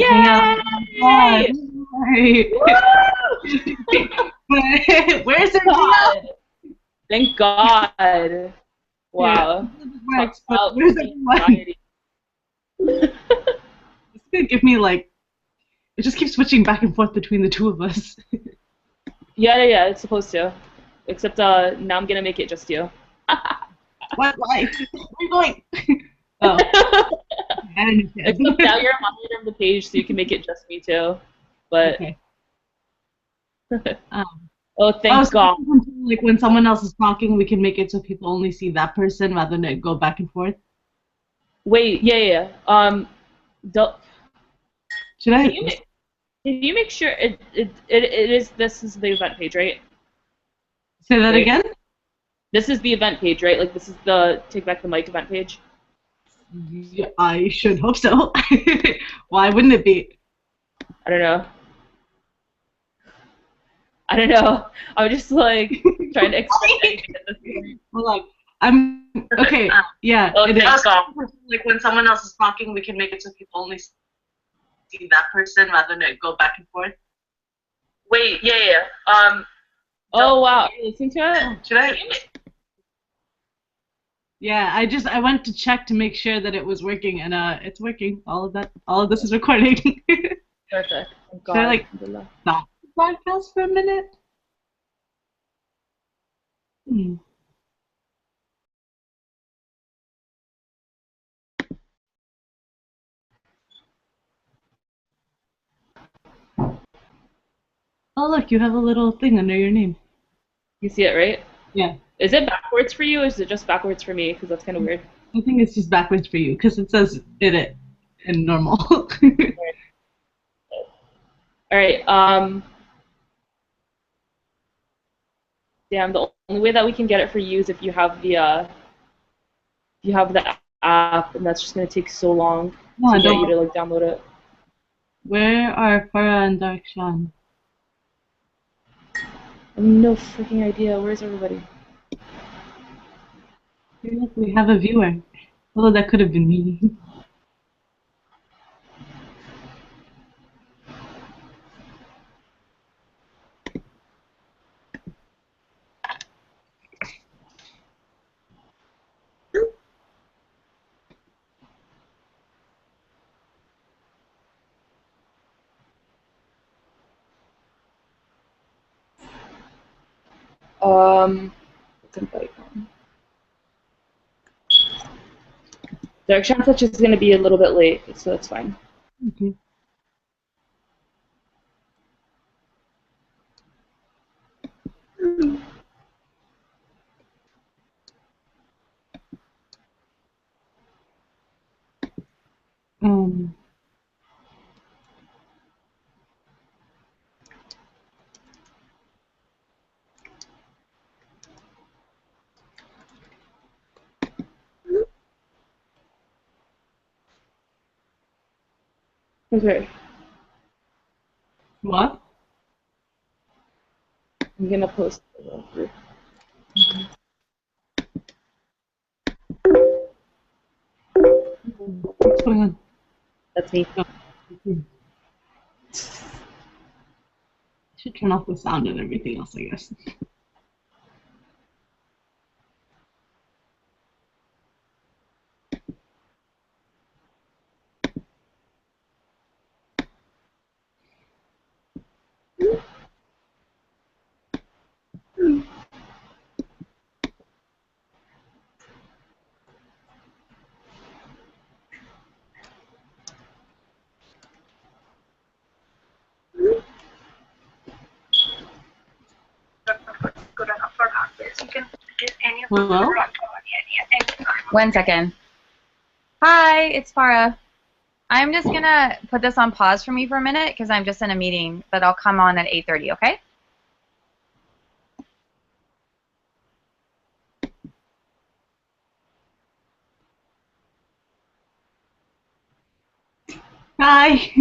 hang out. Yay! Woo! Where's their God. Thank God. Yeah, Wow. it Talk works, but about where's everyone? anxiety. It's gonna give me like it just keeps switching back and forth between the two of us. Yeah, it's supposed to. Except now I'm gonna make it just you. What life? Where are you going? Oh, I understand. Except now you're a moderator of the page, so you can make it just me too. But Okay. Um, oh, oh, thank so God. like when someone else is talking, we can make it so people only see that person rather than it go back and forth. Wait, yeah. Don't, Should can I you make can you make sure it is this is the event page, right? say that Right. again? This is the event page, right? Like this is the take back the mic event page. Yeah, I should hope so. Why wouldn't it be? I don't know. I don't know. I'm just like trying to expect anything at this point. Hold on. I'm okay. Yeah, Oh, it is. thank God. Like when someone else is talking, we can make it so people only see that person rather than it go back and forth. Wait, yeah. Oh wow. Are you listening to it? Should I? Yeah, I went to check to make sure that it was working, and it's working. All of this is recording. Perfect. Thank Should I God. like stop the broadcast for a minute? Hmm. Oh look, you have a little thing under your name. You see it, right? Yeah, Is it backwards for you, or is it just backwards for me? Because that's kind of weird. I think it's just backwards for you because it says it in normal. All right. Damn. The only way that we can get it for you is if you have the app, and that's just gonna take so long No, to I get you don't. to like download it. Where are Farah and Darshan? I have no freaking idea. Where's everybody? Hey, look, we have a viewer. Although that could have been me. Let's invite them. Direction touch is gonna be a little bit late, so that's fine. Okay. Um. Okay. What? I'm gonna post the group. What's going on? That's me. Oh, okay. I should turn off the sound and everything else, I guess. Hello? 1 second. Hi, it's Farah. I'm just gonna put this on pause for me for a minute because I'm just in a meeting, but I'll come on at 8:30, okay? Hi.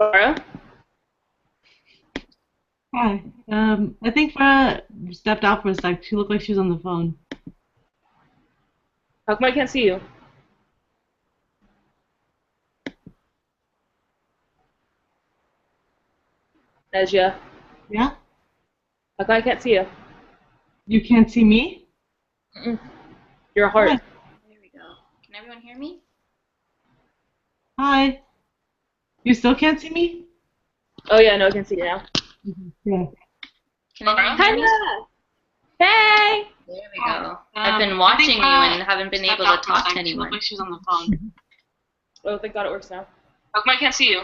Farah? Hi. I think Farah stepped out for a sec. She looked like she was on the phone. How come I can't see you? Najia, Yeah? how come I can't see you? You can't see me? Mm-mm. You're a heart. Hi. There we go. Can everyone hear me? Hi. You still can't see me? Oh yeah, no, I can see you now. Yeah. Can everyone hear me? Hey! There we go. I've been watching you and haven't been able to talk to anyone. Like she was on the phone. Oh, thank God it works now. How come I can't see you?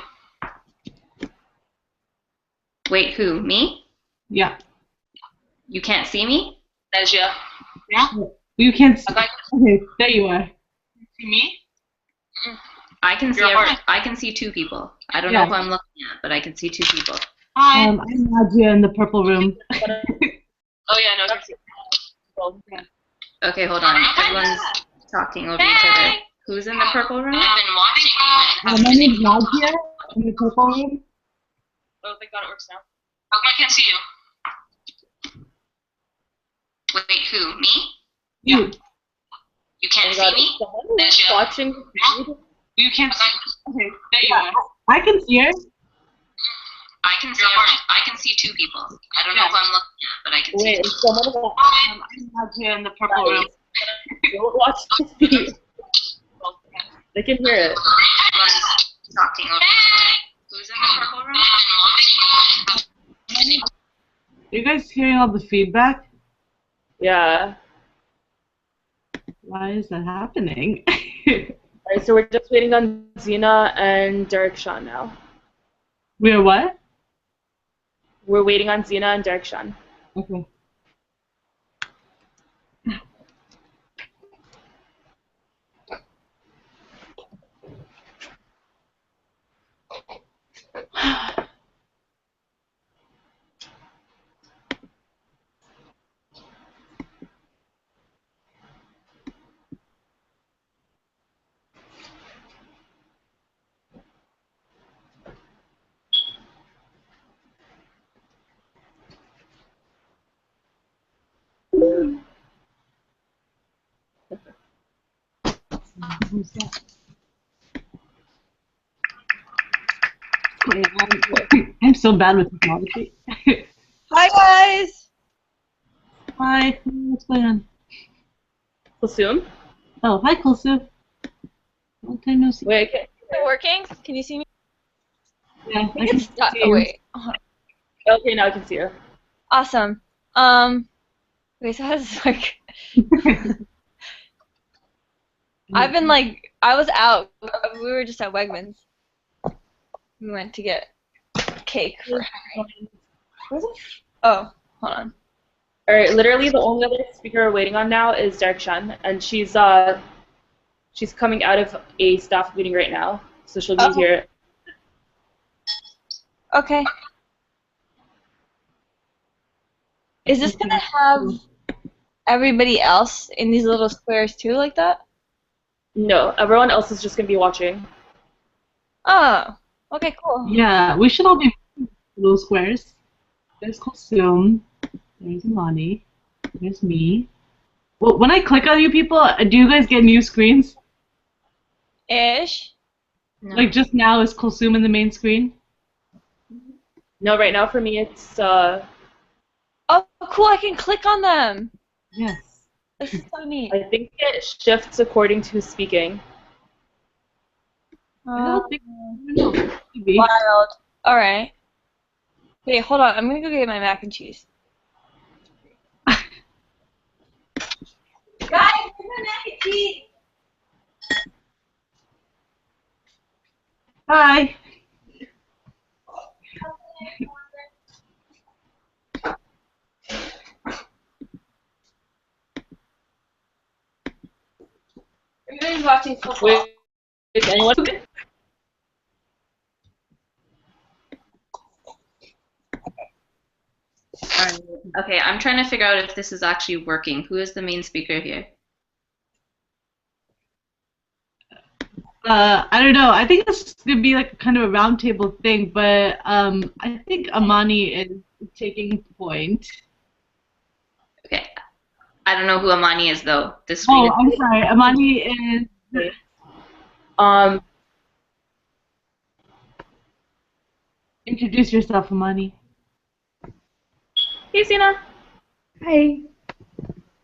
Wait, who? Me? Yeah. You can't see me? Najia. Yeah? You can't see. Okay. Okay, there you are. See me? I can see. You're a heart. I can see two people. I don't Yeah. know who I'm looking at, but I can see two people. Hi. I'm Nadia in the purple room. Oh yeah, no, I can see you. Well, yeah. Okay, hold on. Everyone's talking over each other. Who's in the purple room? I've been watching you and My name's Nadia in the purple room. Oh, thank God it works now. How come I can't see you? Wait, who? Me? You. you Oh can't my God, see me? is someone Najia. watching? You can't see. Okay. There you are. I can see her. I can see. I can see two people. I don't know who I'm looking at, but I can see Wait, two. is someone watching? I'm Nadia in the purple room. Don't watch this video. They can hear it. Everyone's talking over each other. Who's in the purple room? Are you guys hearing all the feedback? Yeah. Why is that happening? Alright, so we're just waiting on Zena and Derek Sean now. We're what? We're waiting on Zena and Derek Sean. Okay. Who's that? I'm so bad with technology. Hi guys. Hi, what's going on? Kulsum? Oh, hi, Kulsu. Long time no see. Wait, okay. Is it working? Can you see me? Yeah, I can see Oh, you. wait. Okay, now I can see you. Awesome. Wait, so how does this work? I've been like, I was out. We were just at Wegmans. We went to get cake for Henry. Where's it? Oh, hold on. Alright, literally the only other speaker we're waiting on now is Derek Sean, and she's coming out of a staff meeting right now, so she'll be here. Okay. Is this gonna have everybody else in these little squares too, like that? No, everyone else is just gonna be watching. Oh, okay, cool. Yeah, we should all be little squares. There's Kulsum. There's Imani. There's me. Well, when I click on you people, do you guys get new screens? Ish. No. Like just now is Kulsum in the main screen? No, right now for me it's Oh, cool, I can click on them. Yes. This is so neat. I think it shifts according to who's speaking. I don't think. I don't know. Maybe. Wild. Alright. Wait, hold on. I'm gonna go get my mac and cheese. Guys, get my mac and cheese! Hi. Everybody's watching football. Wait, is anyone? Alright. Okay, I'm trying to figure out if this is actually working. Who is the main speaker here? I don't know. I think this is gonna be like kind of a roundtable thing, but I think Amani is taking point. Okay. I don't know who Amani is though. The screen Oh, I'm sorry. Amani is. Um, Introduce yourself, Amani. hey, Sina. Hi.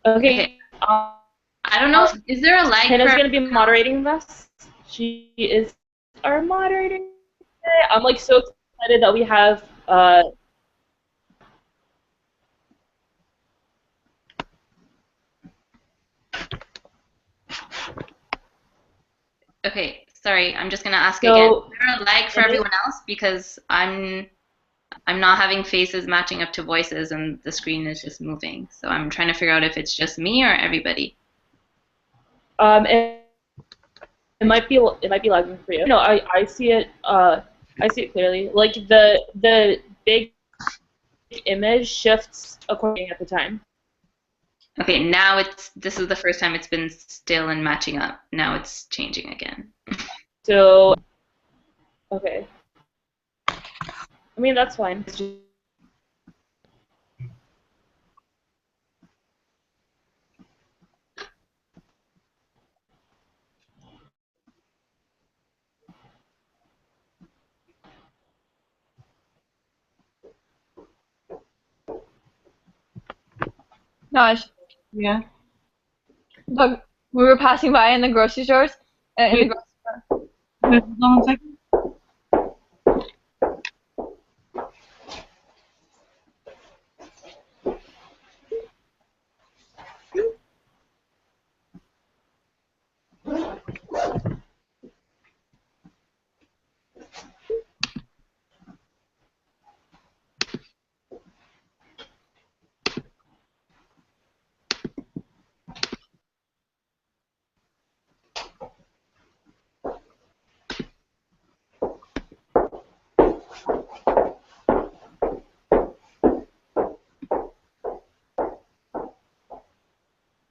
Okay. I don't know. Is there a lag Hannah's for? gonna be moderating this. She is our moderator today. I'm like so excited that we have Okay, sorry. I'm just gonna ask So- again. Is there a lag for It is- everyone else because I'm not having faces matching up to voices and the screen is just moving. So I'm trying to figure out if it's just me or everybody. it might be lagging for you. No, I see it. I see it clearly. Like the big image shifts according at the time. Okay, now this is the first time it's been still and matching up. Now it's changing again. So, okay. I mean, that's fine. Naj, Yeah. look, we were passing by in the grocery stores. In the Wait. grocery store. Hold on 1 second.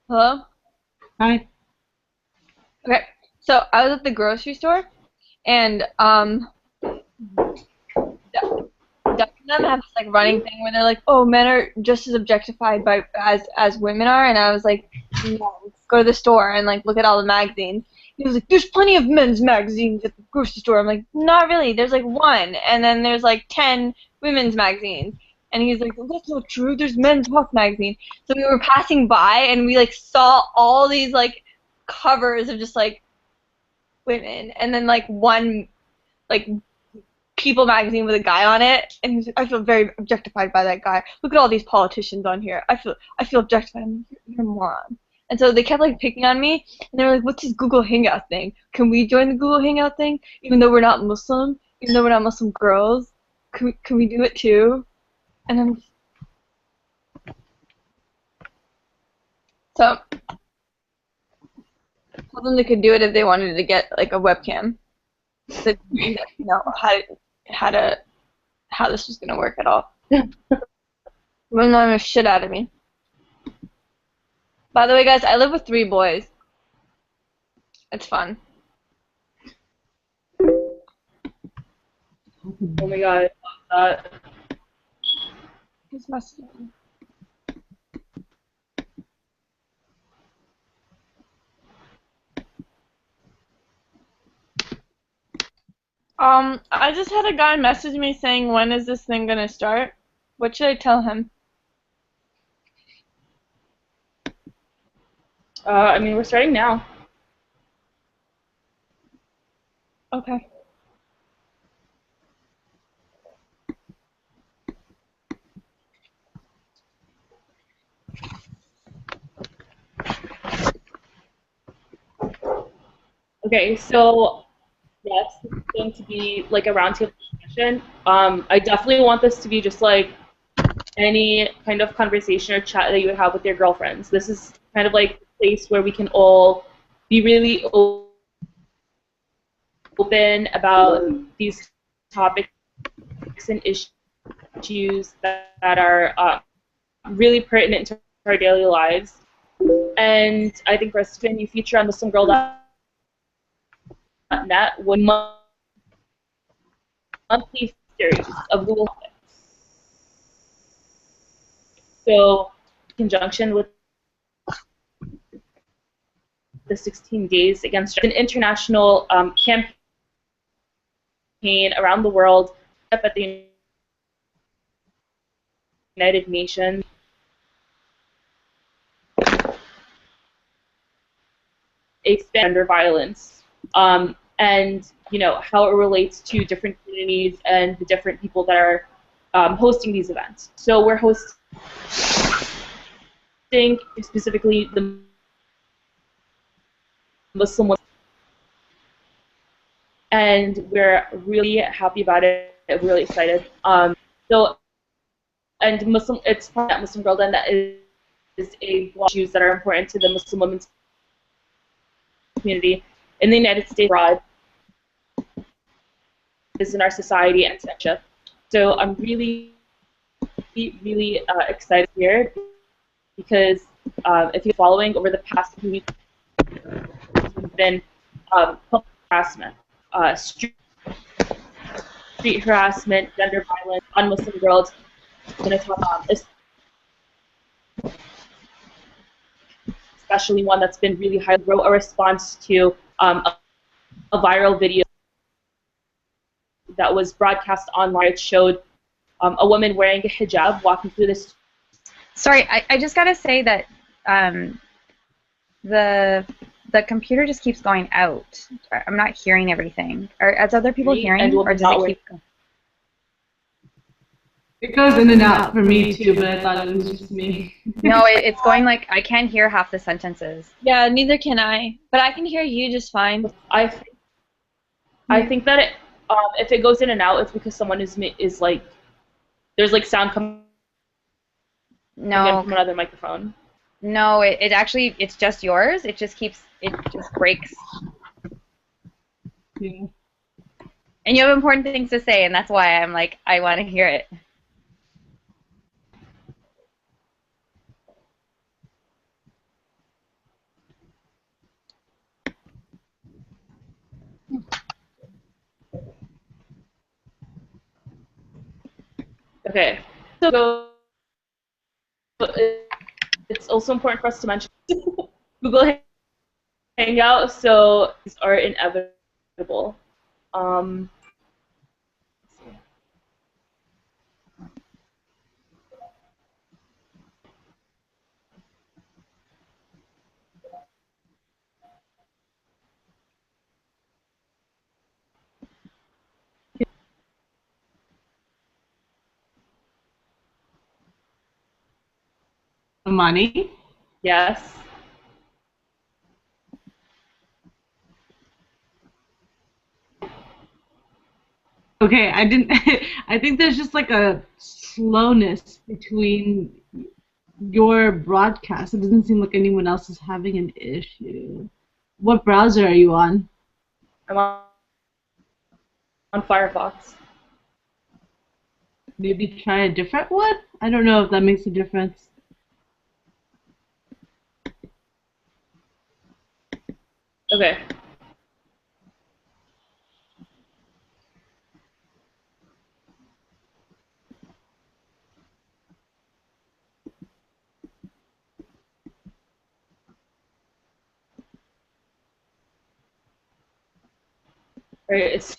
Hello? Hi. Okay, so I was at the grocery store, and Duck and them have this like running thing where they're like, "Oh, men are just as objectified by as women are," and I was like, "No, let's go to the store and like look at all the magazines." He was like, "There's plenty of men's magazines at the grocery store." I'm like, "Not really. There's like one, and then there's like 10 women's magazines." And he's like, well, "That's not true. There's men's health magazine." So we were passing by and we like saw all these like covers of just like women, and then like one like People magazine with a guy on it, and he's like, "I feel very objectified by that guy. Look at all these politicians on here. I feel objectified." I'm like, "You're a moron." And so they kept like picking on me, and they were like, "What's this Google Hangout thing? Can we join the Google Hangout thing? Even though we're not Muslim, even though we're not Muslim girls, can we do it too?" And I'm just... So told them they could do it if they wanted to get like a webcam. So you know how this was gonna work at all. Wouldn't know the shit out of me. By the way, guys, I live with 3 boys. It's fun. Oh my god. Who's messaging? I just had a guy message me saying, "When is this thing gonna start?" What should I tell him? I mean, we're starting now. Okay. Okay, so yes, this is going to be like a roundtable discussion. I definitely want this to be just like any kind of conversation or chat that you would have with your girlfriends. This is kind of like a place where we can all be really open about these topics and issues that are really pertinent to our daily lives. And I think for us to be a new feature on MuslimGirl Net was a monthly series of Google topics. So, in conjunction with the 16 Days Against an international campaign around the world up at the United Nations. Expand gender violence, and how it relates to different communities and the different people that are hosting these events. So we're hosting specifically the Muslim women, and we're really happy about it. We're really excited. And it's part of that MuslimGirl then that is a blog issues that are important to the Muslim women's community in the United States abroad, is in our society and etc. So I'm really excited here because if you're following over the past few weeks, there's been public harassment, street harassment, gender violence on Muslim girls. I'm going to talk about this, especially one that's been really high. Wrote a response to a viral video that was broadcast online. It showed a woman wearing a hijab walking through this. Sorry, I just gotta say that the computer just keeps going out. I'm not hearing everything. Are other people hearing, or does it keep going? It goes in and out for me too, but I thought it was just me. No, it's going like I can't hear half the sentences. Yeah, neither can I. But I can hear you just fine. I think that if it goes in and out, it's because someone is like there's like sound coming from another microphone. No, it actually it's just yours. It just breaks. Yeah. And you have important things to say, and that's why I'm like I want to hear it. Okay. So it's also important for us to mention Google Hangout, so these are inevitable. Amani? Yes. Okay, I didn't. I think there's just like a slowness between your broadcast. It doesn't seem like anyone else is having an issue. What browser are you on? I'm on Firefox. Maybe try a different one? I don't know if that makes a difference. Okay. Right, it's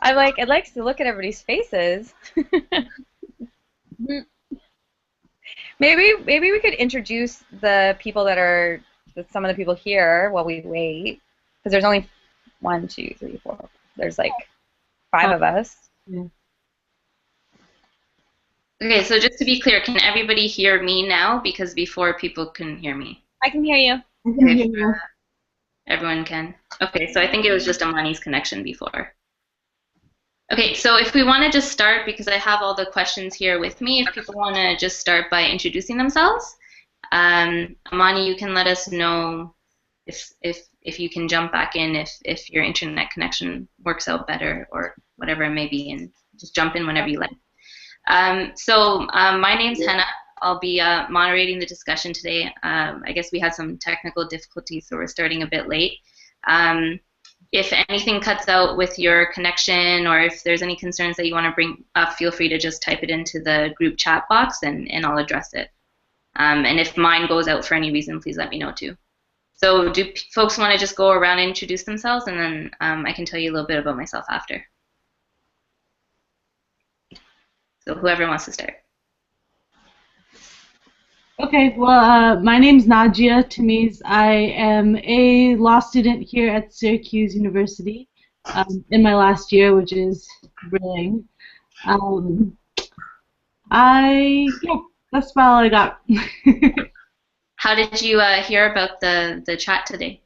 I'm like, I'd like to look at everybody's faces. Maybe we could introduce the people that are some of the people here while we wait, because there's only 1, 2, 3, 4. There's like 5 of us. Yeah. Okay, so just to be clear, can everybody hear me now? Because before people couldn't hear me. I can hear you. I can hear you. Everyone can? Okay, so I think it was just Amani's connection before. Okay, so if we want to just start, because I have all the questions here with me, if people want to just start by introducing themselves. Amani, you can let us know if you can jump back in if your internet connection works out better or whatever it may be, and just jump in whenever you like. My name's Henna. I'll be moderating the discussion today. I guess we had some technical difficulties, so we're starting a bit late. If anything cuts out with your connection, or if there's any concerns that you want to bring up, feel free to just type it into the group chat box, and I'll address it. And if mine goes out for any reason, please let me know too. So do folks want to just go around and introduce themselves, and then I can tell you a little bit about myself after. So whoever wants to start. Okay, well, my name's Najia Tamiz. I am a law student here at Syracuse University in my last year, which is thrilling. Yeah, that's about all I got. How did you hear about the chat today?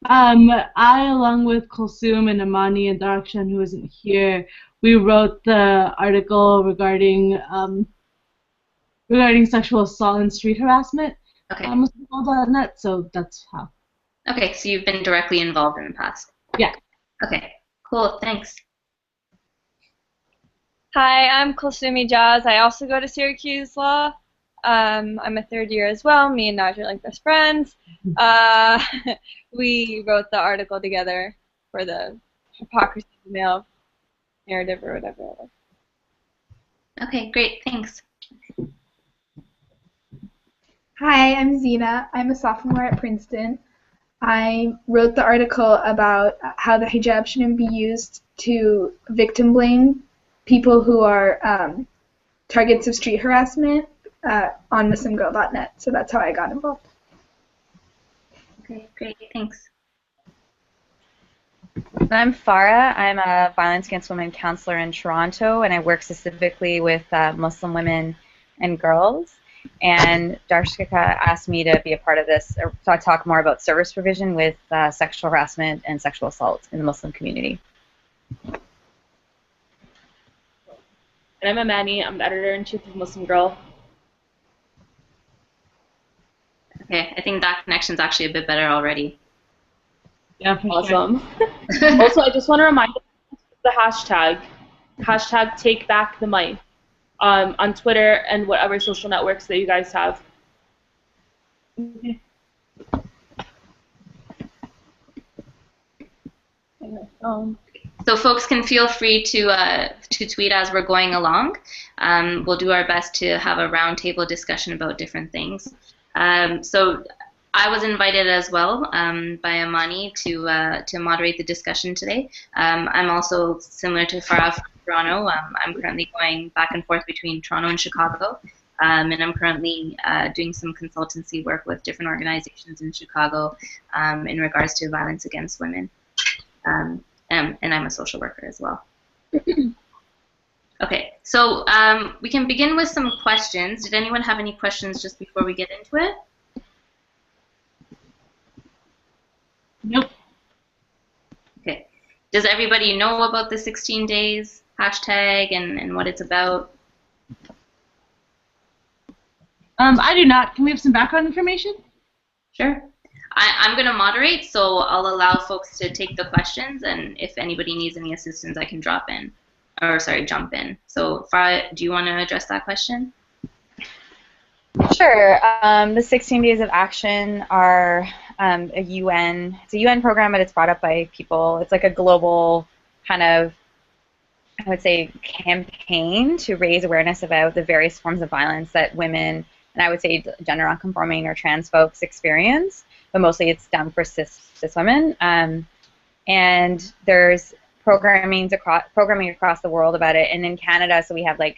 I, along with Kulsum and Amani and Darakshan, who isn't here, we wrote the article regarding sexual assault and street harassment Okay. on MuslimGirl.net, so that's how. Okay, so you've been directly involved in the past. Yeah. Okay, cool, thanks. Hi, I'm Kulsumi Jaz. I also go to Syracuse Law. I'm a 3rd year as well. Me and Naj are like best friends. We wrote the article together for the Hypocrisy of the Male Narrative or whatever it was. Okay, great, thanks. Hi, I'm Zena. I'm a sophomore at Princeton. I wrote the article about how the hijab shouldn't be used to victim blame people who are targets of street harassment on MuslimGirl.net. So that's how I got involved. Okay, great, thanks. I'm Farah. I'm a violence against women counselor in Toronto, and I work specifically with Muslim women and girls. And Darshika asked me to be a part of this, or to talk more about service provision with sexual harassment and sexual assault in the Muslim community. And I'm Amani. I'm the editor-in-chief of MuslimGirl. Okay, I think that connection's actually a bit better already. Yeah, for Awesome. Also, I just want to remind you the hashtag Take Back the Mic, on Twitter and whatever social networks that you guys have. Okay. So folks can feel free to tweet as we're going along. We'll do our best to have a roundtable discussion about different things. So I was invited as well by Amani to moderate the discussion today. I'm also similar to Farah from Toronto. I'm currently going back and forth between Toronto and Chicago, and I'm currently doing some consultancy work with different organizations in Chicago in regards to violence against women. And I'm a social worker as well. Okay, so we can begin with some questions. Did anyone have any questions just before we get into it? Nope. Okay. Does everybody know about the 16 days hashtag and what it's about? I do not. Can we have some background information? Sure. I'm going to moderate, so I'll allow folks to take the questions, and if anybody needs any assistance, I can jump in. So, Farah, do you want to address that question? Sure. The 16 Days of Action are it's a UN program, but it's brought up by people. It's like a global kind of, I would say, campaign to raise awareness about the various forms of violence that women, and I would say gender nonconforming or trans folks experience, but mostly it's done for cis women. And there's programming across the world about it. And in Canada, so we have like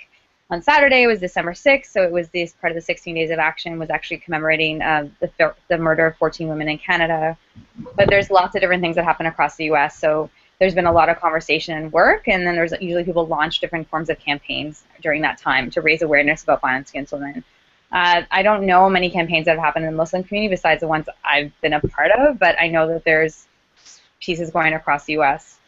on Saturday was December 6th, so it was this part of the 16 Days of Action was actually commemorating the murder of 14 women in Canada. But there's lots of different things that happen across the U.S. So there's been a lot of conversation and work, and then there's usually people launch different forms of campaigns during that time to raise awareness about violence against women. I don't know many campaigns that have happened in the Muslim community besides the ones I've been a part of, but I know that there's pieces going across the U.S.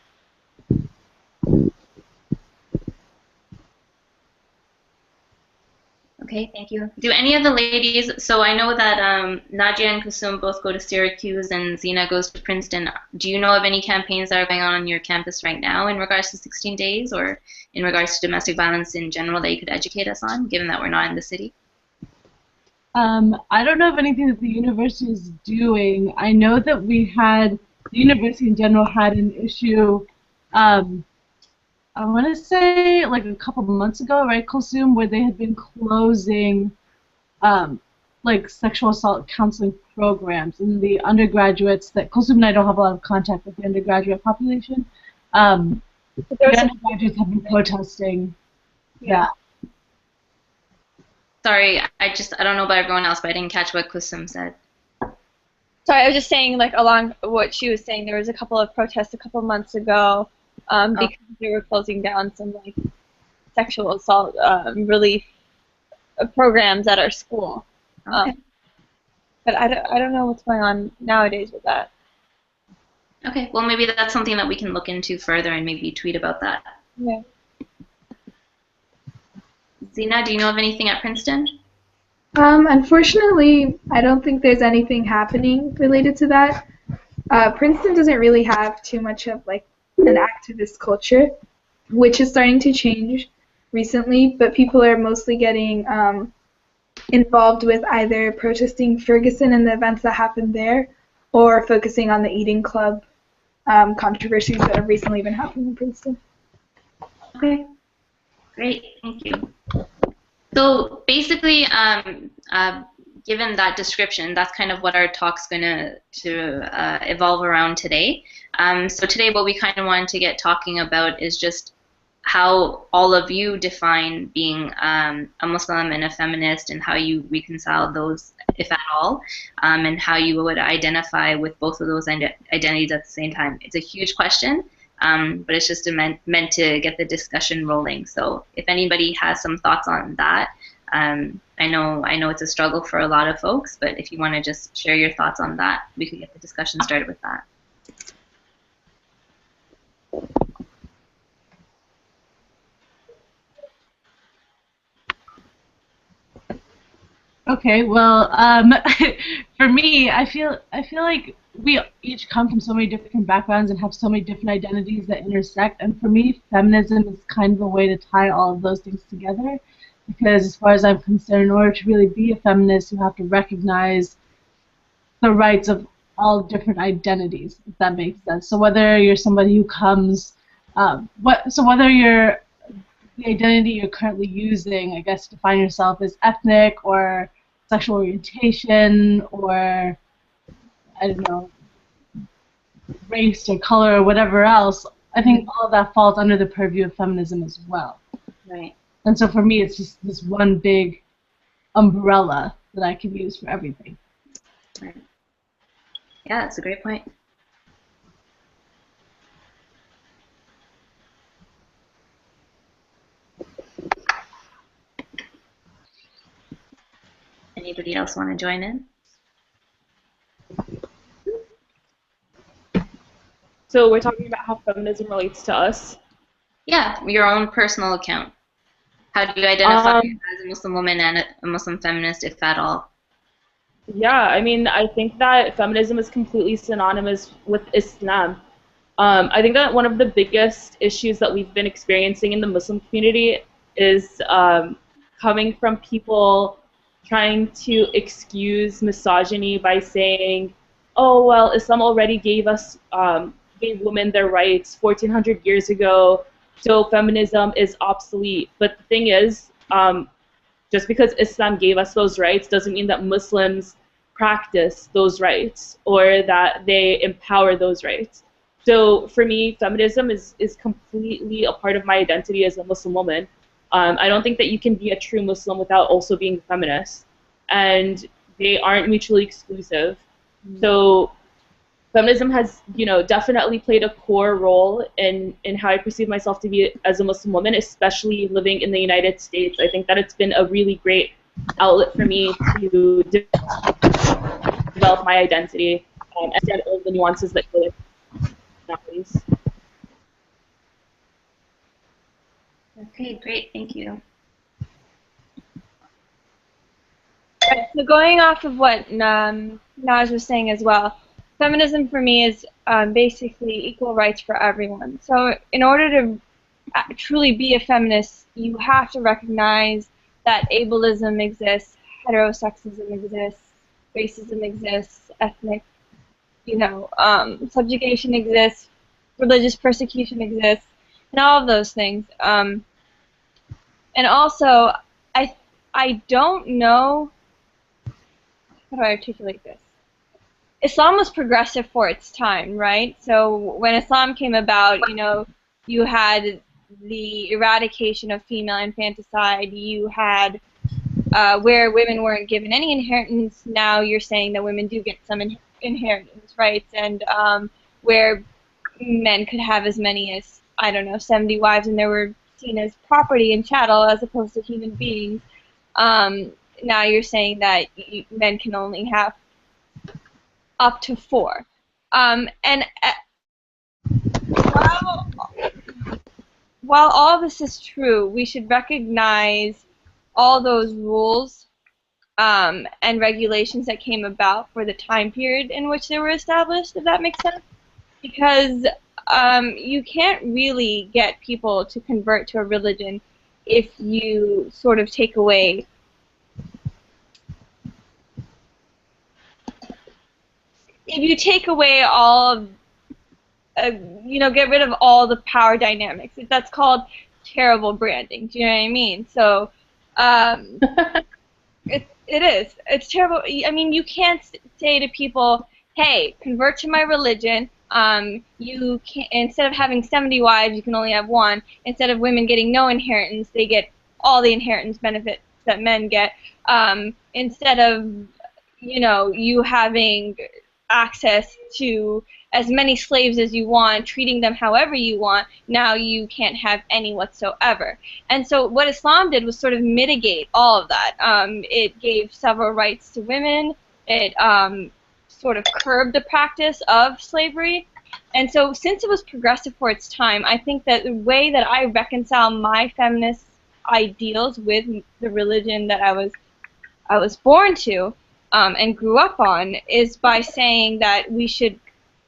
Okay, thank you. Do any of the ladies, so I know that Nadia and Kusum both go to Syracuse and Zina goes to Princeton. Do you know of any campaigns that are going on your campus right now in regards to 16 days or in regards to domestic violence in general that you could educate us on, given that we're not in the city? I don't know of anything that the university is doing. I know that the university in general had an issue, I want to say like a couple months ago, right, Kulsum, where they had been closing like sexual assault counseling programs, and the undergraduates that Kulsum and I don't have a lot of contact with the undergraduate population. The undergraduates have been protesting that. Sorry, I don't know about everyone else, but I didn't catch what Kusum said. Sorry, I was just saying, like, along what she was saying, there was a couple of protests a couple months ago because they were closing down some, like, sexual assault relief programs at our school. Okay. But I don't know what's going on nowadays with that. Okay, well, maybe that's something that we can look into further and maybe tweet about that. Yeah. Zina, do you know of anything at Princeton? Unfortunately, I don't think there's anything happening related to that. Princeton doesn't really have too much of like an activist culture, which is starting to change recently, but people are mostly getting involved with either protesting Ferguson and the events that happened there or focusing on the eating club controversies that have recently been happening in Princeton. Okay, great, thank you. So basically, given that description, that's kind of what our talk's going to evolve around today. So today what we kind of wanted to get talking about is just how all of you define being a Muslim and a feminist and how you reconcile those, if at all, and how you would identify with both of those identities at the same time. It's a huge question. But it's just meant to get the discussion rolling. So if anybody has some thoughts on that, I know it's a struggle for a lot of folks, but if you want to just share your thoughts on that, we could get the discussion started with that. Okay, well, for me, I feel like we each come from so many different backgrounds and have so many different identities that intersect, and for me, feminism is kind of a way to tie all of those things together, because as far as I'm concerned, in order to really be a feminist, you have to recognize the rights of all different identities, if that makes sense. So whether you're somebody who comes, whether you're the identity you're currently using, I guess, to define yourself as ethnic or sexual orientation or, I don't know, race or color or whatever else, I think all of that falls under the purview of feminism as well. Right. And so for me, it's just this one big umbrella that I can use for everything. Right. Yeah, that's a great point. Anybody else want to join in? So we're talking about how feminism relates to us. Yeah, your own personal account. How do you identify as a Muslim woman and a Muslim feminist, if at all? Yeah, I mean, I think that feminism is completely synonymous with Islam. I think that one of the biggest issues that we've been experiencing in the Muslim community is coming from people trying to excuse misogyny by saying, oh, well, Islam already gave women their rights 1400 years ago, so feminism is obsolete. But the thing is, just because Islam gave us those rights doesn't mean that Muslims practice those rights or that they empower those rights. So for me, feminism is completely a part of my identity as a Muslim woman. I don't think that you can be a true Muslim without also being a feminist, and they aren't mutually exclusive. So feminism has, definitely played a core role in how I perceive myself to be as a Muslim woman, especially living in the United States. I think that it's been a really great outlet for me to develop my identity and understand all the nuances that go with nowadays. Okay, great, thank you. So going off of what Naj was saying as well, feminism for me is basically equal rights for everyone. So in order to truly be a feminist, you have to recognize that ableism exists, heterosexism exists, racism exists, ethnic, subjugation exists, religious persecution exists, and all of those things. And also, I don't know how do I articulate this? Islam was progressive for its time, right? So when Islam came about, you had the eradication of female infanticide. You had where women weren't given any inheritance. Now you're saying that women do get some inheritance rights, and where men could have as many as, 70 wives, and they were seen as property and chattel as opposed to human beings. Now you're saying that men can only have up to 4. And while all this is true, we should recognize all those rules and regulations that came about for the time period in which they were established, if that makes sense. Because you can't really get people to convert to a religion if you sort of take away all of, get rid of all the power dynamics. That's called terrible branding. Do you know what I mean? So, it is. It's terrible. I mean, you can't say to people, "Hey, convert to my religion." You can, instead of having 70 wives, you can only have 1. Instead of women getting no inheritance, they get all the inheritance benefits that men get. Instead of, you having access to as many slaves as you want, treating them however you want, now you can't have any whatsoever. And so what Islam did was sort of mitigate all of that. It gave several rights to women. It sort of curbed the practice of slavery. And so since it was progressive for its time, I think that the way that I reconcile my feminist ideals with the religion that I was born to and grew up on is by saying that we should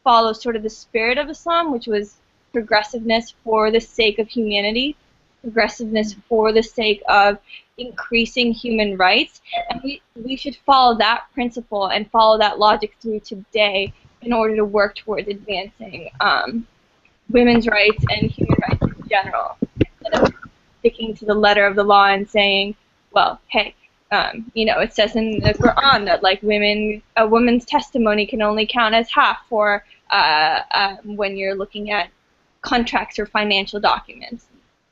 follow sort of the spirit of Islam, which was progressiveness for the sake of humanity, progressiveness for the sake of increasing human rights, and we should follow that principle and follow that logic through today in order to work towards advancing women's rights and human rights in general, instead of sticking to the letter of the law and saying, well, hey, it says in the Quran that a woman's testimony can only count as half for when you're looking at contracts or financial documents,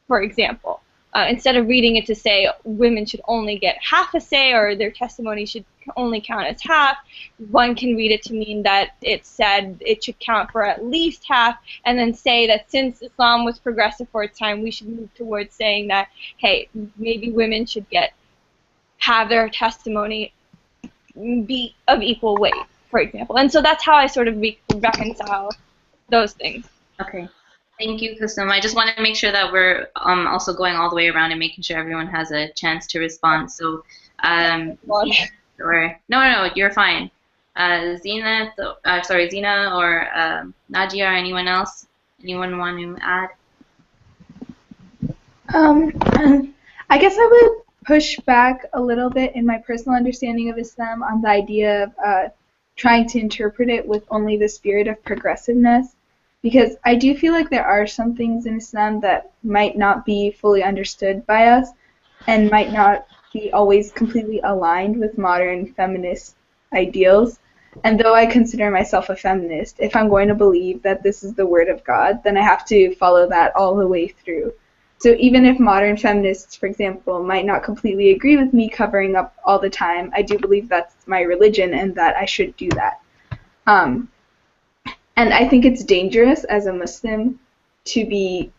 for example. Instead of reading it to say women should only get half a say or their testimony should only count as half, one can read it to mean that it said it should count for at least half, and then say that since Islam was progressive for its time, we should move towards saying that, hey, maybe women should have their testimony be of equal weight, for example. And so that's how I sort of reconcile those things. Okay. Thank you, Kusum. I just want to make sure that we're also going all the way around and making sure everyone has a chance to respond. So, no, you're fine. Zina or Nadia or anyone else? Anyone want to add? I guess I would push back a little bit in my personal understanding of Islam on the idea of trying to interpret it with only the spirit of progressiveness. Because I do feel like there are some things in Islam that might not be fully understood by us and might not be always completely aligned with modern feminist ideals. And though I consider myself a feminist, if I'm going to believe that this is the word of God, then I have to follow that all the way through. So even if modern feminists, for example, might not completely agree with me covering up all the time, I do believe that's my religion and that I should do that. And I think it's dangerous as a Muslim to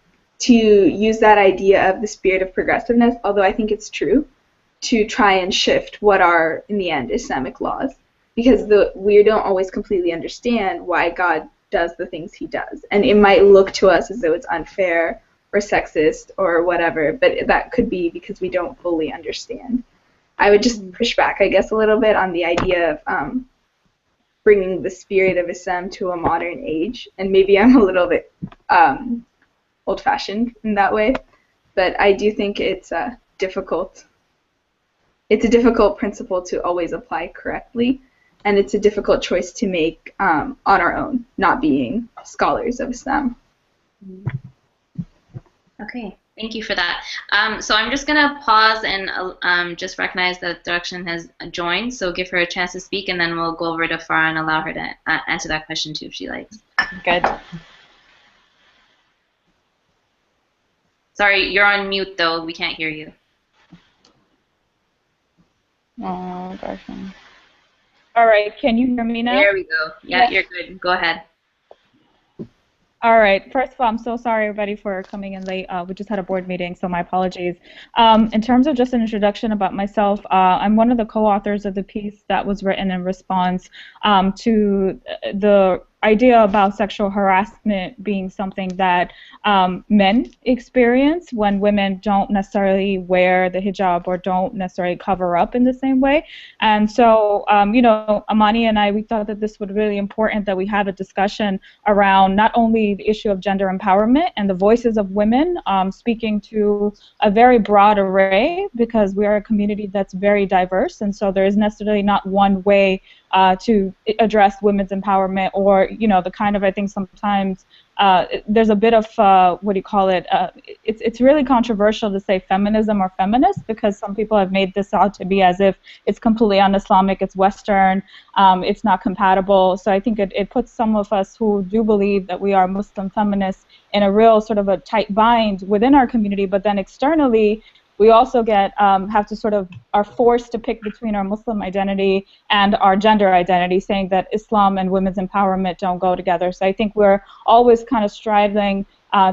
use that idea of the spirit of progressiveness, although I think it's true, to try and shift what are, in the end, Islamic laws. Because we don't always completely understand why God does the things he does. And it might look to us as though it's unfair or sexist or whatever, but that could be because we don't fully understand. I would just push back, I guess, a little bit on the idea of bringing the spirit of Islam to a modern age. And maybe I'm a little bit old-fashioned in that way, but I do think it's difficult. It's a difficult principle to always apply correctly, and it's a difficult choice to make on our own, not being scholars of Islam. Okay, thank you for that. So I'm just going to pause and just recognize that Direction has joined, so give her a chance to speak, and then we'll go over to Farah and allow her to answer that question too if she likes. Good. Sorry, you're on mute though. We can't hear you. Oh, gosh. All right, can you hear me now? There we go. Yeah, you're good. Go ahead. All right. First of all, I'm so sorry, everybody, for coming in late. We just had a board meeting, so my apologies. In terms of just an introduction about myself, I'm one of the co-authors of the piece that was written in response to the idea about sexual harassment being something that men experience when women don't necessarily wear the hijab or don't necessarily cover up in the same way. And so, you know, Amani and I, we thought that this would be really important that we have a discussion around not only the issue of gender empowerment and the voices of women speaking to a very broad array, because we are a community that's very diverse, and so there is necessarily not one way to address women's empowerment, or, you know, the kind of, I think sometimes there's a bit of, what do you call it, it's really controversial to say feminism or feminist, because some people have made this out to be as if it's completely un-Islamic, it's Western, it's not compatible. So I think it puts some of us who do believe that we are Muslim feminists in a real sort of a tight bind within our community, but then externally, we also have to sort of are forced to pick between our Muslim identity and our gender identity, saying that Islam and women's empowerment don't go together. So I think we're always kind of striving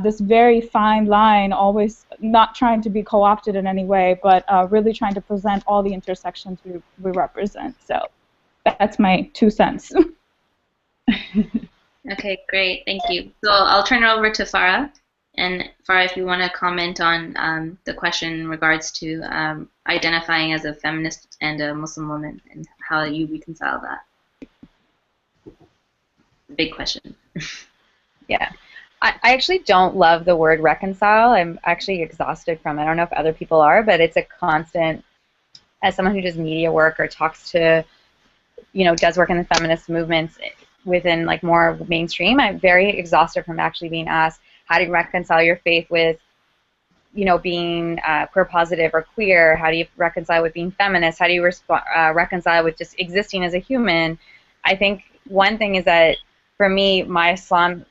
this very fine line, always not trying to be co-opted in any way, but really trying to present all the intersections we represent. So that's my 2 cents. Okay, great. Thank you. So I'll turn it over to Farah. And Farah, if you want to comment on the question in regards to identifying as a feminist and a Muslim woman and how you reconcile that. Big question. Yeah. I actually don't love the word reconcile. I'm actually exhausted from it. I don't know if other people are, but it's a constant, as someone who does media work or talks to, you know, does work in the feminist movements within like more mainstream, I'm very exhausted from actually being asked, how do you reconcile your faith with, you know, being queer positive or queer? How do you reconcile with being feminist? How do you reconcile with just existing as a human? I think one thing is that for me, my Islam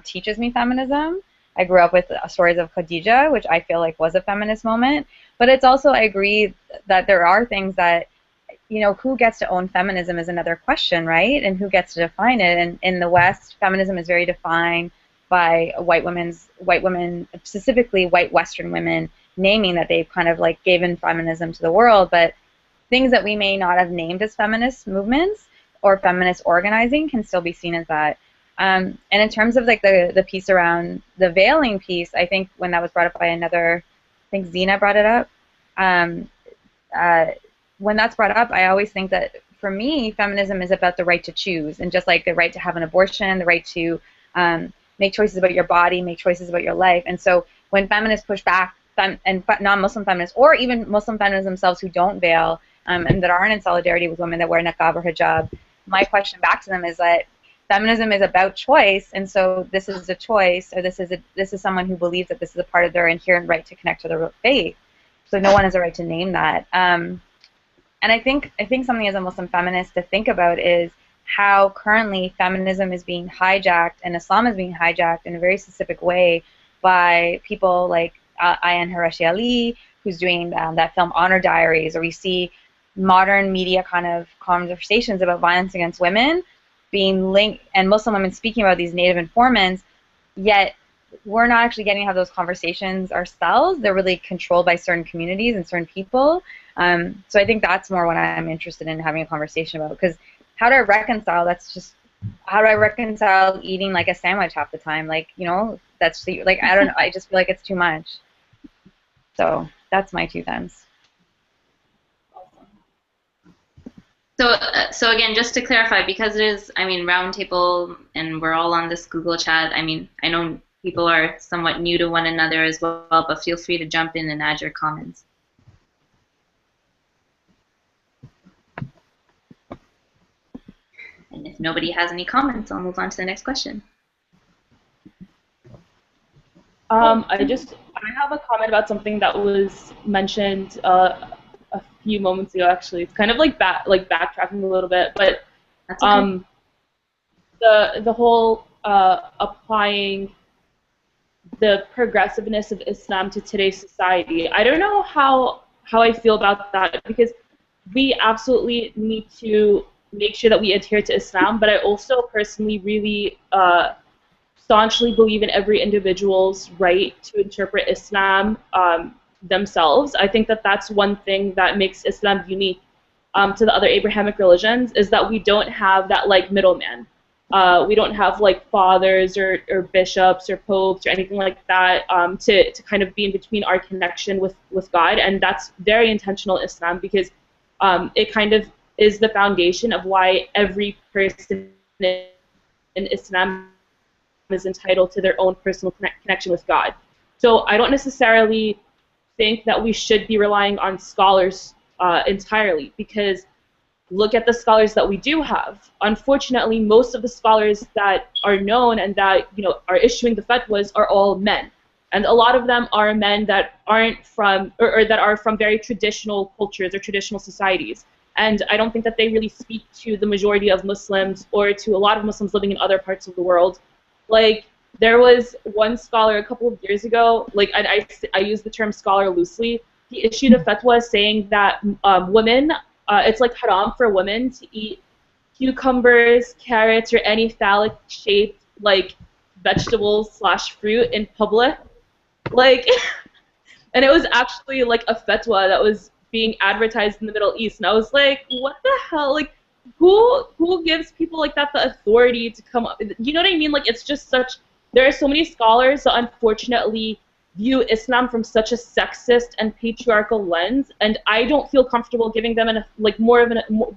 teaches me feminism. I grew up with stories of Khadija, which I feel like was a feminist moment. But it's also, I agree that there are things that, you know, who gets to own feminism is another question, right? And who gets to define it? And in the West, feminism is very defined by white women, specifically white Western women, naming that they've kind of like given feminism to the world, but things that we may not have named as feminist movements or feminist organizing can still be seen as that. And in terms of like the piece around the veiling piece, I think when that was brought up by another, I think Zina brought it up, when that's brought up, I always think that for me, feminism is about the right to choose, and just like the right to have an abortion, the right to make choices about your body, make choices about your life. And so when feminists push back, and non-Muslim feminists, or even Muslim feminists themselves who don't veil and that aren't in solidarity with women that wear niqab or hijab, my question back to them is that feminism is about choice, and so this is a choice, or this is someone who believes that this is a part of their inherent right to connect to their faith. So no one has a right to name that. And I think something as a Muslim feminist to think about is how currently feminism is being hijacked and Islam is being hijacked in a very specific way by people like Ayan Harashi Ali, who's doing that film Honor Diaries, or we see modern media kind of conversations about violence against women being linked, and Muslim women speaking about these native informants, yet we're not actually getting to have those conversations ourselves. They're really controlled by certain communities and certain people. So I think that's more what I'm interested in having a conversation about, because how do I reconcile, how do I reconcile eating like a sandwich half the time? Like, you know, that's like, I don't know, I just feel like it's too much. So that's my 2 cents. So again, just to clarify, because it is, I mean, roundtable, and we're all on this Google chat. I mean, I know people are somewhat new to one another as well, but feel free to jump in and add your comments. And if nobody has any comments, I'll move on to the next question. I have a comment about something that was mentioned a few moments ago. Actually, it's kind of like backtracking a little bit, but That's okay. The whole applying the progressiveness of Islam to today's society. I don't know how I feel about that, because we absolutely need to make sure that we adhere to Islam, but I also personally really staunchly believe in every individual's right to interpret Islam themselves. I think that that's one thing that makes Islam unique to the other Abrahamic religions, is that we don't have that like middleman. We don't have like fathers or bishops or popes or anything like that to kind of be in between our connection with God, and that's very intentional in Islam, because it kind of is the foundation of why every person in Islam is entitled to their own personal connection with God. So I don't necessarily think that we should be relying on scholars entirely, because look at the scholars that we do have. Unfortunately, most of the scholars that are known and that are issuing the fatwas are all men, and a lot of them are men that aren't from or that are from very traditional cultures or traditional societies. And I don't think that they really speak to the majority of Muslims or to a lot of Muslims living in other parts of the world. Like, there was one scholar a couple of years ago, like I use the term scholar loosely, he issued a fatwa saying that women, it's like haram for women to eat cucumbers, carrots, or any phallic-shaped like vegetables / fruit in public. Like, and it was actually like a fatwa that was being advertised in the Middle East, and I was like, what the hell? Like, who gives people like that the authority to come up? You know what I mean? Like, it's just such. There are so many scholars that unfortunately view Islam from such a sexist and patriarchal lens, and I don't feel comfortable giving them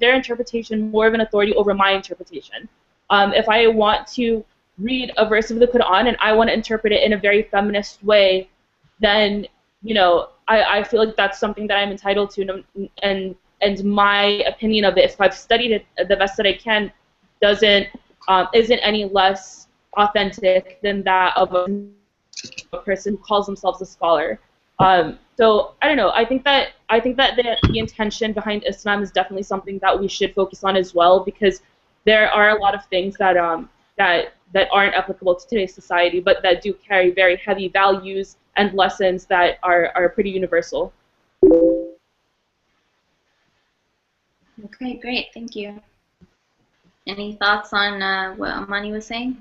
their interpretation more of an authority over my interpretation. If I want to read a verse of the Quran and I want to interpret it in a very feminist way, then I feel like that's something that I'm entitled to, and my opinion of it, if I've studied it the best that I can, isn't any less authentic than that of a person who calls themselves a scholar. So I don't know. I think that the intention behind Islam is definitely something that we should focus on as well, because there are a lot of things that aren't applicable to today's society, but that do carry very heavy values and lessons that are pretty universal. Okay, great. Thank you. Any thoughts on what Amani was saying?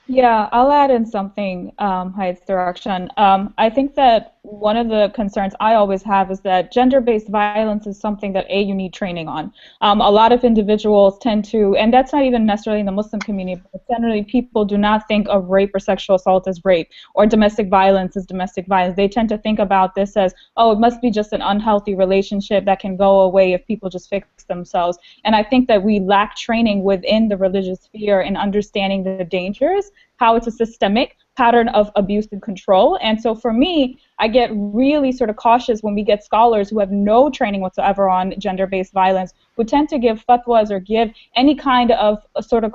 Yeah, I'll add in something, Hayat's direction. I think that one of the concerns I always have is that gender-based violence is something that you need training on. A lot of individuals tend to, and that's not even necessarily in the Muslim community, but generally people do not think of rape or sexual assault as rape, or domestic violence as domestic violence. They tend to think about this as, oh, it must be just an unhealthy relationship that can go away if people just fix themselves. And I think that we lack training within the religious sphere in understanding the dangers, how it's a systemic pattern of abuse and control. And so for me, I get really sort of cautious when we get scholars who have no training whatsoever on gender-based violence, who tend to give fatwas or give any kind of sort of,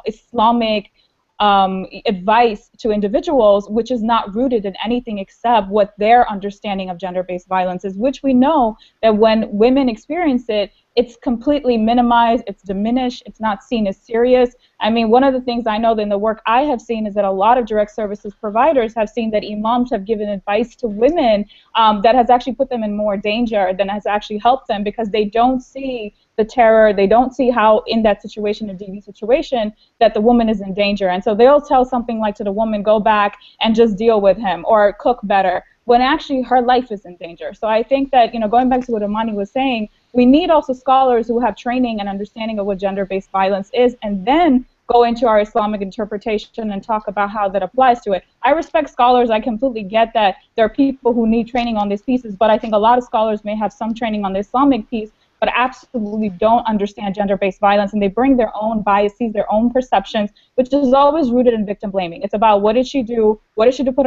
Islamic advice to individuals, which is not rooted in anything except what their understanding of gender-based violence is, which we know that when women experience it, it's completely minimized, it's diminished, it's not seen as serious. I mean, one of the things I know that in the work I have seen is that a lot of direct services providers have seen that imams have given advice to women that has actually put them in more danger than has actually helped them, because they don't see the terror, they don't see how in that situation, a DV situation, that the woman is in danger. And so they'll tell something like to the woman, go back and just deal with him or cook better, when actually her life is in danger. So I think that, you know, going back to what Amani was saying, we need also scholars who have training and understanding of what gender-based violence is, and then go into our Islamic interpretation and talk about how that applies to it. I respect scholars. I completely get that there are people who need training on these pieces, but I think a lot of scholars may have some training on the Islamic piece, but absolutely don't understand gender-based violence, and they bring their own biases, their own perceptions, which is always rooted in victim blaming. It's about what did she do to put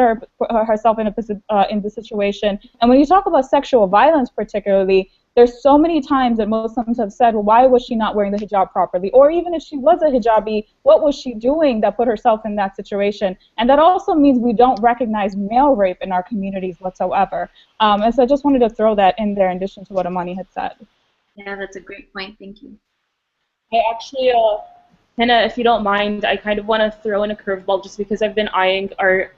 herself in the situation. And when you talk about sexual violence particularly, there's so many times that Muslims have said, well, why was she not wearing the hijab properly? Or even if she was a hijabi, what was she doing that put herself in that situation? And that also means we don't recognize male rape in our communities whatsoever. And so I just wanted to throw that in there in addition to what Amani had said. Yeah, that's a great point. Thank you. I actually, Hannah, if you don't mind, I kind of want to throw in a curveball just because I've been eyeing our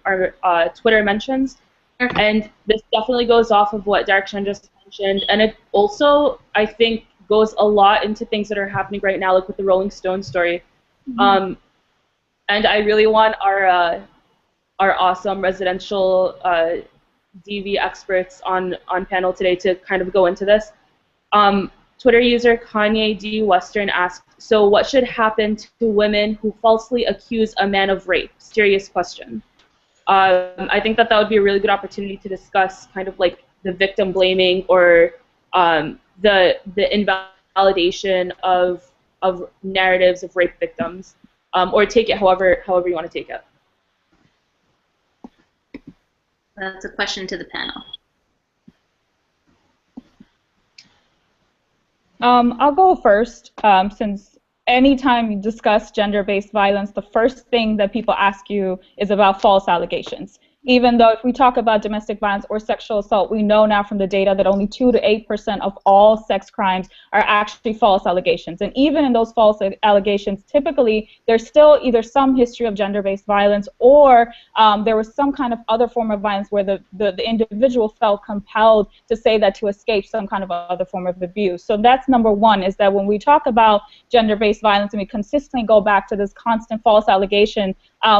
Twitter mentions. And this definitely goes off of what Darshan just mentioned. And it also, I think, goes a lot into things that are happening right now, like with the Rolling Stone story. And I really want our awesome residential DV experts on panel today to kind of go into this. Twitter user Kanye D. Western asked, so what should happen to women who falsely accuse a man of rape? Serious question. I think that would be a really good opportunity to discuss kind of like the victim blaming or the invalidation of narratives of rape victims, or take it however you want to take it. That's a question to the panel. I'll go first, since anytime you discuss gender-based violence, the first thing that people ask you is about false allegations. Even though if we talk about domestic violence or sexual assault, we know now from the data that only 2 to 8% of all sex crimes are actually false allegations. And even in those false allegations, typically there's still either some history of gender-based violence or there was some kind of other form of violence where the individual felt compelled to say that to escape some kind of other form of abuse. So that's number one, is that when we talk about gender-based violence and we consistently go back to this constant false allegation,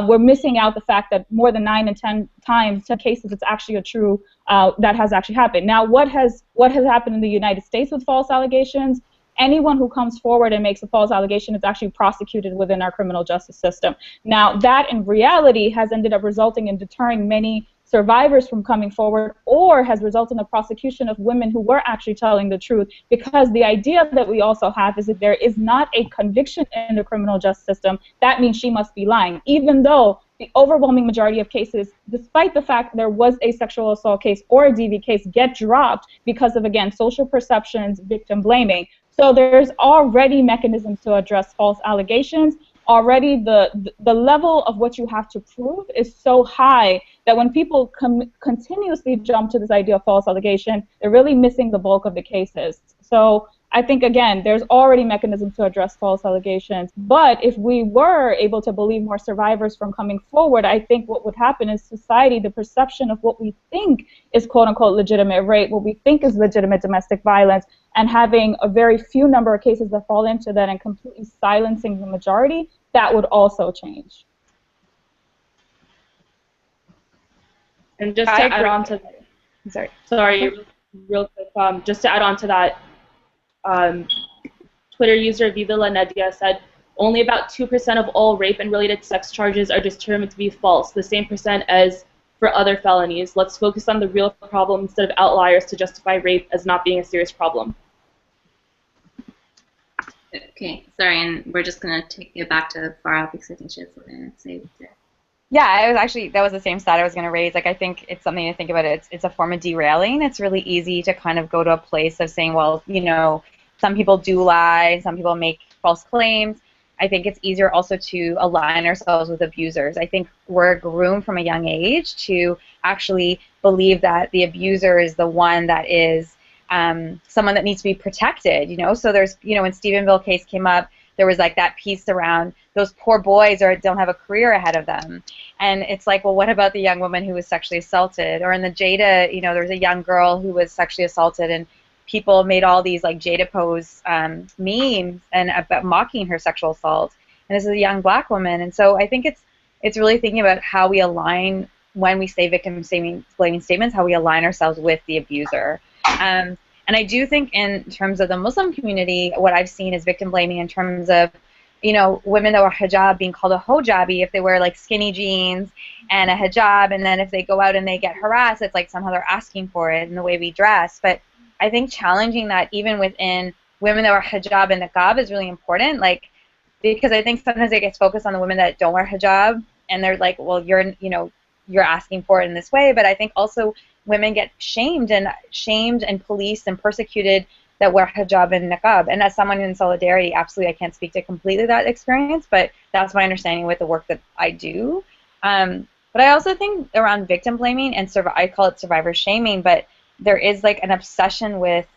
we're missing out the fact that more than 9 and 10 times, 10 cases, it's actually a true, that has actually happened. Now, what has happened in the United States with false allegations? Anyone who comes forward and makes a false allegation is actually prosecuted within our criminal justice system. Now, that in reality has ended up resulting in deterring many survivors from coming forward, or has resulted in the prosecution of women who were actually telling the truth, because the idea that we also have is that there is not a conviction in the criminal justice system, that means she must be lying, even though the overwhelming majority of cases, despite the fact there was a sexual assault case or a DV case, get dropped because of, again, social perceptions, victim blaming. So there's already mechanisms to address false allegations. Already the level of what you have to prove is so high that when people continuously jump to this idea of false allegation, they're really missing the bulk of the cases. So I think, again, there's already mechanisms to address false allegations. But if we were able to believe more survivors from coming forward, I think what would happen is society, the perception of what we think is quote-unquote legitimate rape, what we think is legitimate domestic violence, and having a very few number of cases that fall into that and completely silencing the majority, that would also change. And just to add on to that, real quick, just to add on to that, Twitter user Viva La Nadia said, only about 2% of all rape and related sex charges are determined to be false, the same percent as for other felonies. Let's focus on the real problem instead of outliers to justify rape as not being a serious problem. Okay, sorry, and we're just going to take it back to Farah because I think she has something to say. Yeah, that was the same stat I was going to raise. Like, I think it's something to think about. It's a form of derailing. It's really easy to kind of go to a place of saying, well, you know, some people do lie, some people make false claims. I think it's easier also to align ourselves with abusers. I think we're groomed from a young age to actually believe that the abuser is the one that is someone that needs to be protected, you know? So there's, you know, when Stephenville case came up, there was like that piece around those poor boys don't have a career ahead of them. And it's like, well, what about the young woman who was sexually assaulted? Or in the Jada, you know, there was a young girl who was sexually assaulted, and people made all these like Jada pose memes and about mocking her sexual assault. And this is a young black woman. And so I think it's really thinking about how we align when we say victim-blaming statements, how we align ourselves with the abuser. And I do think in terms of the Muslim community, what I've seen is victim blaming in terms of, you know, women that wear hijab being called a hojabi if they wear like skinny jeans and a hijab, and then if they go out and they get harassed, it's like somehow they're asking for it in the way we dress. But I think challenging that even within women that wear hijab and niqab is really important, like, because I think sometimes it gets focused on the women that don't wear hijab, and they're like, well, you're asking for it in this way. But I think also women get shamed and policed and persecuted that wear hijab and niqab. And as someone in solidarity, absolutely, I can't speak to completely that experience, but that's my understanding with the work that I do. But I also think around victim blaming and I call it survivor shaming, but there is like an obsession with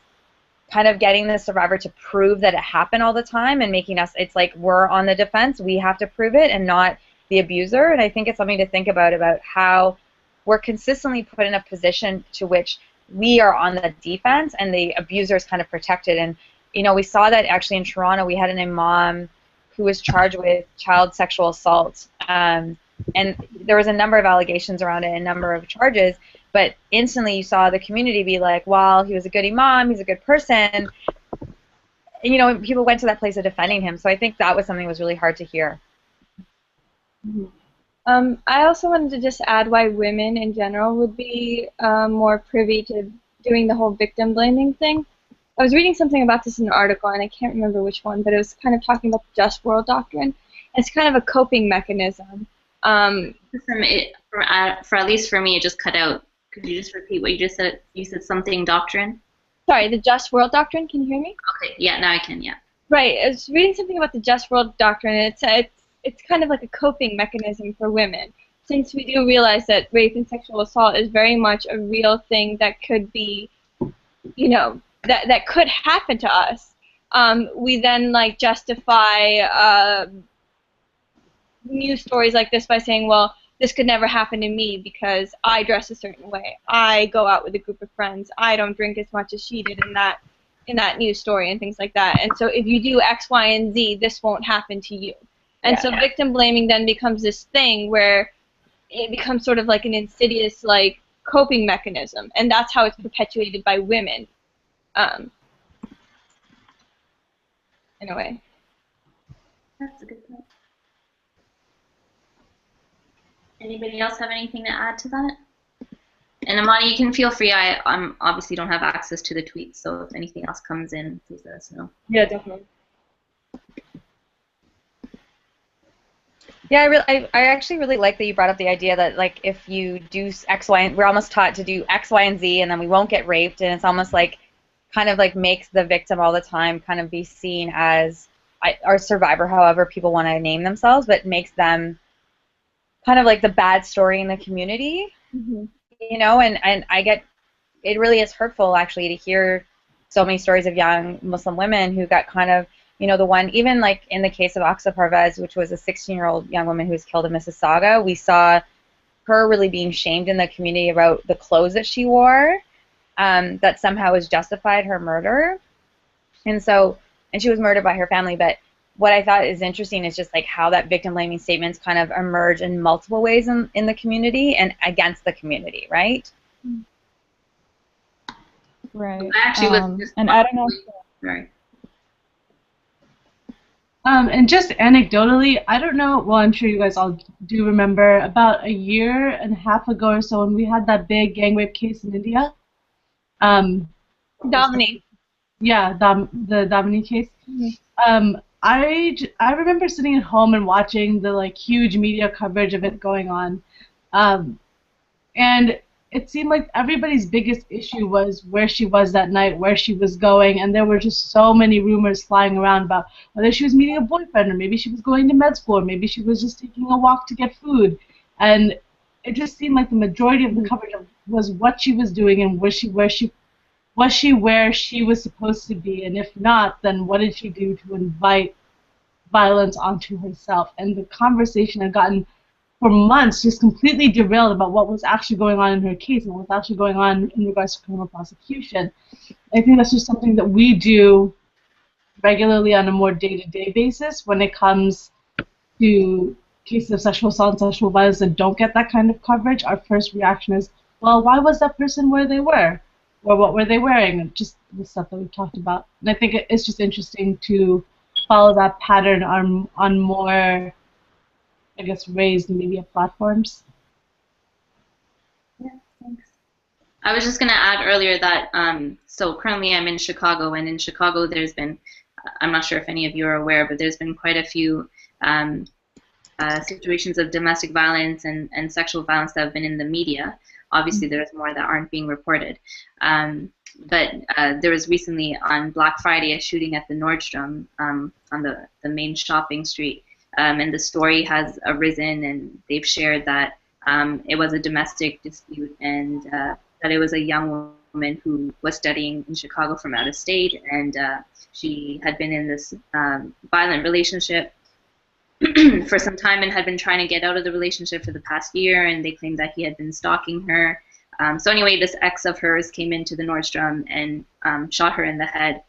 kind of getting the survivor to prove that it happened all the time and making us, it's like we're on the defense, we have to prove it and not the abuser. And I think it's something to think about how we're consistently put in a position to which we are on the defense and the abuser is kind of protected. And, you know, we saw that actually in Toronto. We had an imam who was charged with child sexual assault. And there was a number of allegations around it, a number of charges. But instantly you saw the community be like, well, he was a good imam, he's a good person. And, you know, people went to that place of defending him. So I think that was something that was really hard to hear. Mm-hmm. I also wanted to just add why women in general would be more privy to doing the whole victim blaming thing. I was reading something about this in an article, and I can't remember which one, but it was kind of talking about the just world doctrine. It's kind of a coping mechanism. For at least for me, it just cut out. Could you just repeat what you just said? You said something doctrine? Sorry, the just world doctrine. Can you hear me? Okay, yeah, now I can, yeah. Right, I was reading something about the just world doctrine, and it's kind of like a coping mechanism for women, since we do realize that rape and sexual assault is very much a real thing that could be, you know, that could happen to us. We then like justify news stories like this by saying, well, this could never happen to me because I dress a certain way, I go out with a group of friends, I don't drink as much as she did in that news story and things like that. And so if you do X, Y, and Z, this won't happen to you. And so victim blaming then becomes this thing where it becomes sort of like an insidious like coping mechanism, and that's how it's perpetuated by women. In a way. That's a good point. Anybody else have anything to add to that? And Amani, you can feel free. I obviously don't have access to the tweets, so if anything else comes in, please let us know. Yeah, definitely. Yeah, I actually really like that you brought up the idea that, like, if you do X, Y, and we're almost taught to do X, Y, and Z, and then we won't get raped, and it's almost like kind of like makes the victim all the time kind of be seen as or survivor, however people want to name themselves, but makes them kind of like the bad story in the community. Mm-hmm. You know, and I get, it really is hurtful actually to hear so many stories of young Muslim women who got kind of, you know, the one, even like in the case of Aqsa Parvez, which was a 16-year-old young woman who was killed in Mississauga, we saw her really being shamed in the community about the clothes that she wore, that somehow was justified her murder. And so, and she was murdered by her family, but what I thought is interesting is just like how that victim blaming statements kind of emerge in multiple ways in the community and against the community, right? Right. I actually was just and I don't know. Sorry. And just anecdotally, I don't know, well, I'm sure you guys all do remember, about a year and a half ago or so when we had that big gang rape case in India. Dominique. Yeah, the Dominique case. Mm-hmm. I remember sitting at home and watching the like huge media coverage of it going on, and it seemed like everybody's biggest issue was where she was that night, where she was going, and there were just so many rumors flying around about whether she was meeting a boyfriend, or maybe she was going to med school, or maybe she was just taking a walk to get food, and it just seemed like the majority of the coverage was what she was doing and where she was she where she was supposed to be? And if not, then what did she do to invite violence onto herself? And the conversation had gotten, for months, just completely derailed about what was actually going on in her case and what was actually going on in regards to criminal prosecution. I think that's just something that we do regularly on a more day-to-day basis when it comes to cases of sexual assault and sexual violence that don't get that kind of coverage. Our first reaction is, well, why was that person where they were? Or what were they wearing? And just the stuff that we've talked about. And I think it's just interesting to follow that pattern on more, I guess, raised media platforms. Yeah, thanks. I was just going to add earlier that, so currently I'm in Chicago, and in Chicago there's been, I'm not sure if any of you are aware, but there's been quite a few situations of domestic violence and sexual violence that have been in the media. Obviously, there's more that aren't being reported. But there was recently on Black Friday a shooting at the Nordstrom on the main shopping street. And the story has arisen, and they've shared that it was a domestic dispute, and that it was a young woman who was studying in Chicago from out of state, and she had been in this violent relationship for some time and had been trying to get out of the relationship for the past year, and they claimed that he had been stalking her. So anyway, this ex of hers came into the Nordstrom and shot her in the head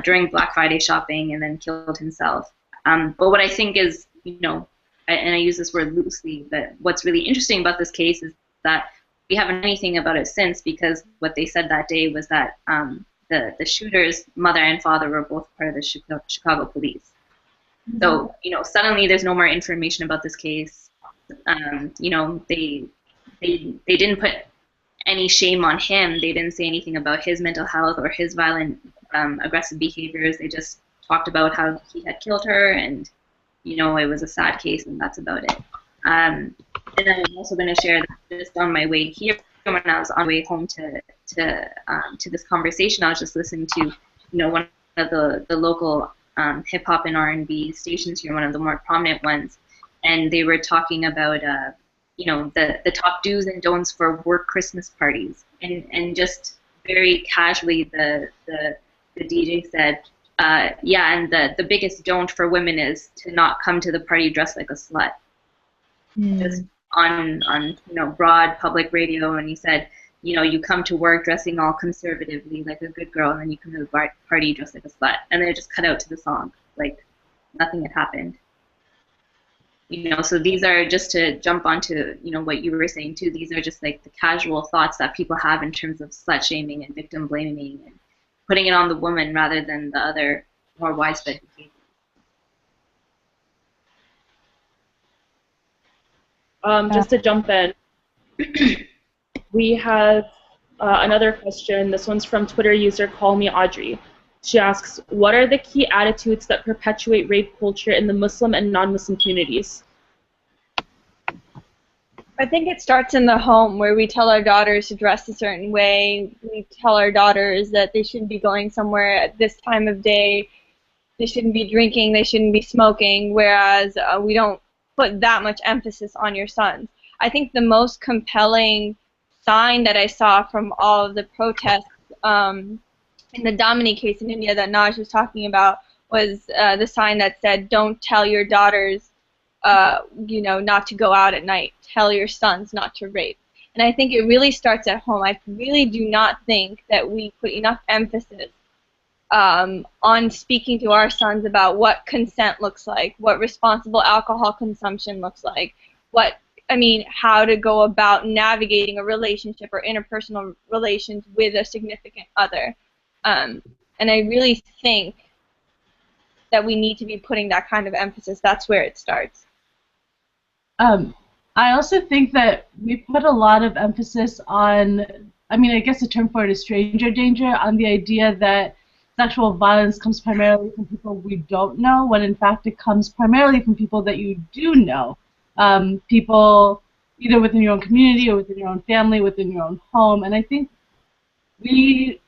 during Black Friday shopping and then killed himself. But what I think is, you know, and I use this word loosely, but what's really interesting about this case is that we haven't heard anything about it since, because what they said that day was that the shooter's mother and father were both part of the Chicago police. So, you know, suddenly there's no more information about this case. You know, they didn't put any shame on him. They didn't say anything about his mental health or his violent, aggressive behaviors. They just talked about how he had killed her, and, you know, it was a sad case, and that's about it. And I'm also going to share that just on my way here, when I was on my way home to this conversation, I was just listening to, you know, one of the local hip hop and R&B stations here, one of the more prominent ones, and they were talking about you know, the top do's and don'ts for work Christmas parties, and just very casually the DJ said, yeah, and the biggest don't for women is to not come to the party dressed like a slut. Just on you know, broad public radio, and he said, you know, you come to work dressing all conservatively like a good girl, and then you come to the party dressed like a slut, and then it just cut out to the song, like nothing had happened. You know, so these are, just to jump onto, you know, what you were saying too, these are just like the casual thoughts that people have in terms of slut shaming and victim blaming and putting it on the woman rather than the other more widespread behavior. Just to jump in, we have another question. This one's from Twitter user Call Me Audrey. She asks, what are the key attitudes that perpetuate rape culture in the Muslim and non-Muslim communities? I think it starts in the home, where we tell our daughters to dress a certain way. We tell our daughters that they shouldn't be going somewhere at this time of day. They shouldn't be drinking. They shouldn't be smoking, whereas we don't put that much emphasis on your sons. I think the most compelling sign that I saw from all of the protests in the Damini case in India that Naj was talking about was the sign that said, don't tell your daughters, you know, not to go out at night. Tell your sons not to rape. And I think it really starts at home. I really do not think that we put enough emphasis on speaking to our sons about what consent looks like, what responsible alcohol consumption looks like, how to go about navigating a relationship or interpersonal relations with a significant other. And I really think that we need to be putting that kind of emphasis. That's where it starts. I also think that we put a lot of emphasis on, I guess the term for it is stranger danger, on the idea that sexual violence comes primarily from people we don't know, when in fact it comes primarily from people that you do know. People either within your own community or within your own family, within your own home. And I think we,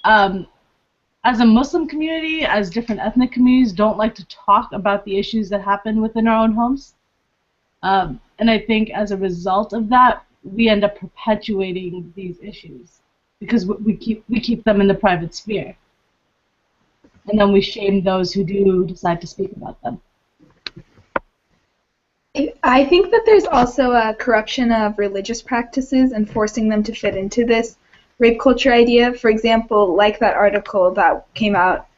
as a Muslim community, as different ethnic communities, don't like to talk about the issues that happen within our own homes. And I think as a result of that, we end up perpetuating these issues. because we keep them in the private sphere, and then we shame those who do decide to speak about them. I think that there's also a corruption of religious practices and forcing them to fit into this rape culture idea. For example, like that article that came out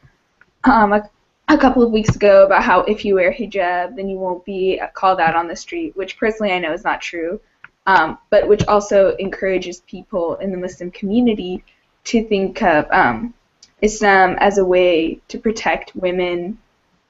a couple of weeks ago about how if you wear hijab, then you won't be called out on the street, which personally I know is not true, but which also encourages people in the Muslim community to think of Islam as a way to protect women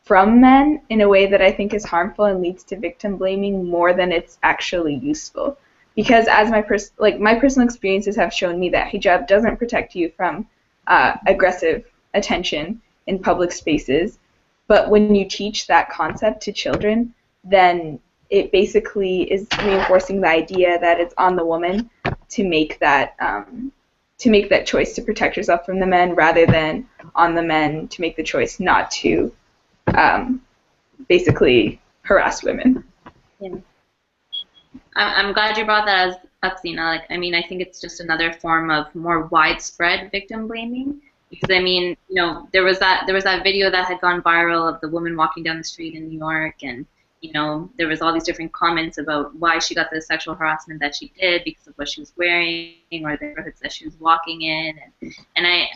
from men in a way that I think is harmful and leads to victim blaming more than it's actually useful. Because as my personal experiences have shown me that hijab doesn't protect you from aggressive attention in public spaces, but when you teach that concept to children, then it basically is reinforcing the idea that it's on the woman to make that choice to protect herself from the men, rather than on the men to make the choice not to basically harass women. Yeah. I'm glad you brought that up, Zina. Like, I mean, I think it's just another form of more widespread victim blaming. Because I mean, you know, there was that video that had gone viral of the woman walking down the street in New York, and you know, there was all these different comments about why she got the sexual harassment that she did because of what she was wearing or the neighborhoods that she was walking in. And I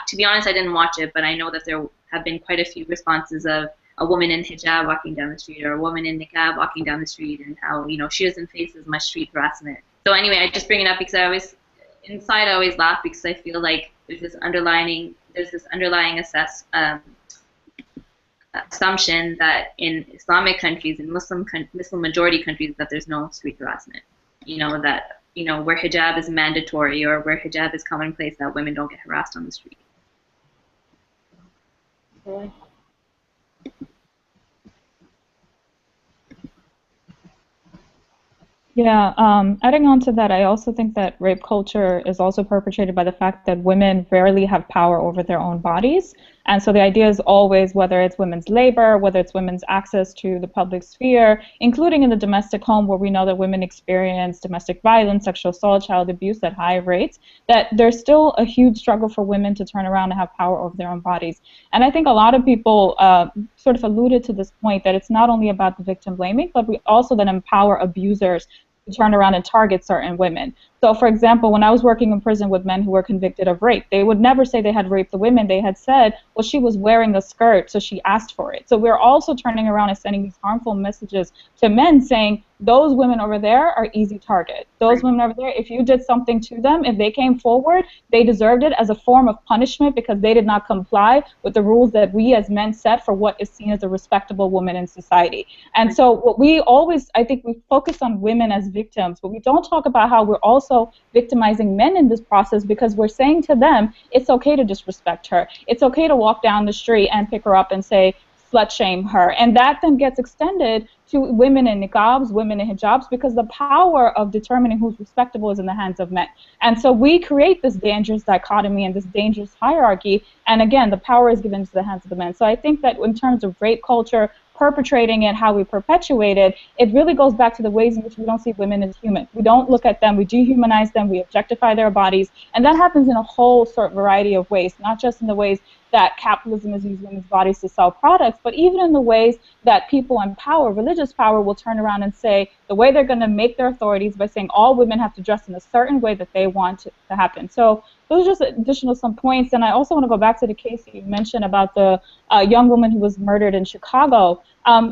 to be honest, I didn't watch it, but I know that there have been quite a few responses of a woman in hijab walking down the street or a woman in niqab walking down the street, and how, you know, she doesn't face as much street harassment. So anyway, I just bring it up because I always laugh, because I feel like there's this underlying assumption that in Islamic countries, in Muslim majority countries, that there's no street harassment. You know, that, you know, where hijab is mandatory or where hijab is commonplace, that women don't get harassed on the street. Really? Yeah, adding on to that, I also think that rape culture is also perpetrated by the fact that women rarely have power over their own bodies. And so the idea is always, whether it's women's labor, whether it's women's access to the public sphere, including in the domestic home, where we know that women experience domestic violence, sexual assault, child abuse at high rates, that there's still a huge struggle for women to turn around and have power over their own bodies. And I think a lot of people sort of alluded to this point, that it's not only about the victim blaming, but we also then empower abusers to turn around and target certain women. So, for example, when I was working in prison with men who were convicted of rape, they would never say they had raped the women. They had said, well, she was wearing a skirt, so she asked for it. So we're also turning around and sending these harmful messages to men saying, those women over there are easy target. Those women over there, if you did something to them, if they came forward, they deserved it as a form of punishment because they did not comply with the rules that we as men set for what is seen as a respectable woman in society. And so what we always, I think we focus on women as victims, but we don't talk about how we're also victimizing men in this process, because we're saying to them, it's okay to disrespect her. It's okay to walk down the street and pick her up and say, slut shame her. And that then gets extended to women in niqabs, women in hijabs, because the power of determining who's respectable is in the hands of men. And so we create this dangerous dichotomy and this dangerous hierarchy, and again, the power is given to the hands of the men. So I think that in terms of rape culture, perpetrating it, how we perpetuate it, it really goes back to the ways in which we don't see women as human. We don't look at them, we dehumanize them, we objectify their bodies, and that happens in a whole variety of ways, not just in the ways that capitalism has used women's bodies to sell products, but even in the ways that people in power, religious power, will turn around and say the way they're going to make their authorities by saying all women have to dress in a certain way that they want to happen. So those are just additional some points. And I also want to go back to the case that you mentioned about the young woman who was murdered in Chicago.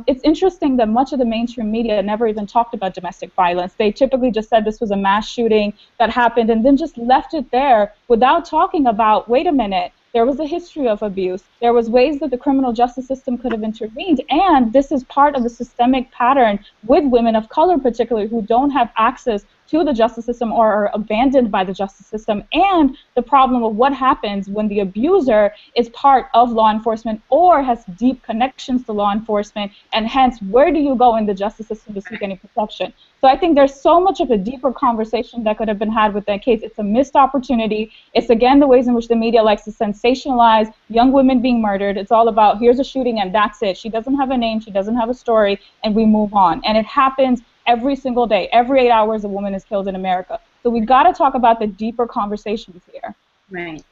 It's interesting that much of the mainstream media never even talked about domestic violence. They typically just said this was a mass shooting that happened and then just left it there without talking about, wait a minute, there was a history of abuse. There was ways that the criminal justice system could have intervened, and this is part of the systemic pattern with women of color particularly who don't have access to the justice system or are abandoned by the justice system, and the problem of what happens when the abuser is part of law enforcement or has deep connections to law enforcement, and hence where do you go in the justice system to seek any protection? So I think there's so much of a deeper conversation that could have been had with that case. It's a missed opportunity. It's again the ways in which the media likes to sensationalize young women being murdered. It's all about here's a shooting and that's it. She doesn't have a name, she doesn't have a story, and we move on. And it happens every single day. Every 8 hours a woman is killed in America. So we've got to talk about the deeper conversations here. Right.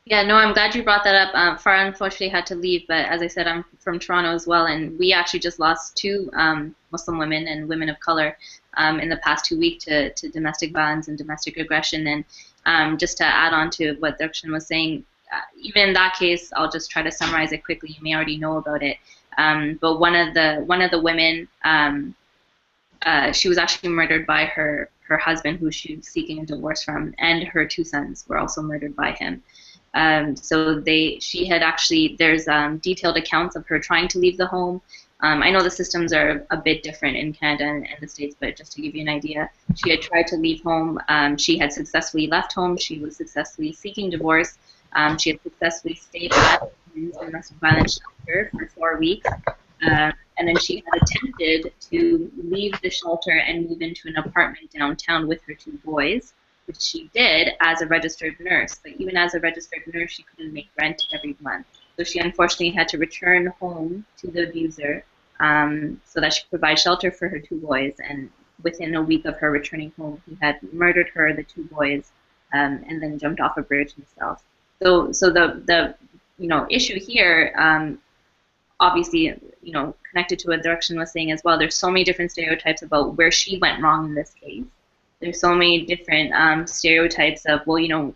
Yeah, no, I'm glad you brought that up. Farah unfortunately had to leave, but as I said, I'm from Toronto as well, and we actually just lost 2 Muslim women and women of color in the past 2 weeks to domestic violence and domestic aggression. And just to add on to what Darshan was saying, even in that case, I'll just try to summarize it quickly. You may already know about it, but one of the women, she was actually murdered by her husband, who she was seeking a divorce from, and her 2 sons were also murdered by him. So she had actually, there's detailed accounts of her trying to leave the home. I know the systems are a bit different in Canada and the States, but just to give you an idea, she had tried to leave home. She had successfully left home. She was successfully seeking divorce. She had successfully stayed at a domestic violence shelter for 4 weeks. And then she had attempted to leave the shelter and move into an apartment downtown with her 2 boys, which she did as a registered nurse. But even as a registered nurse, she couldn't make rent every month. So she unfortunately had to return home to the abuser so that she could provide shelter for her 2 boys. And within a week of her returning home, he had murdered her, the 2 boys, and then jumped off a bridge himself. So the issue here, obviously, connected to what Darshan was saying as well, there's so many different stereotypes about where she went wrong in this case. There's so many different stereotypes of, well,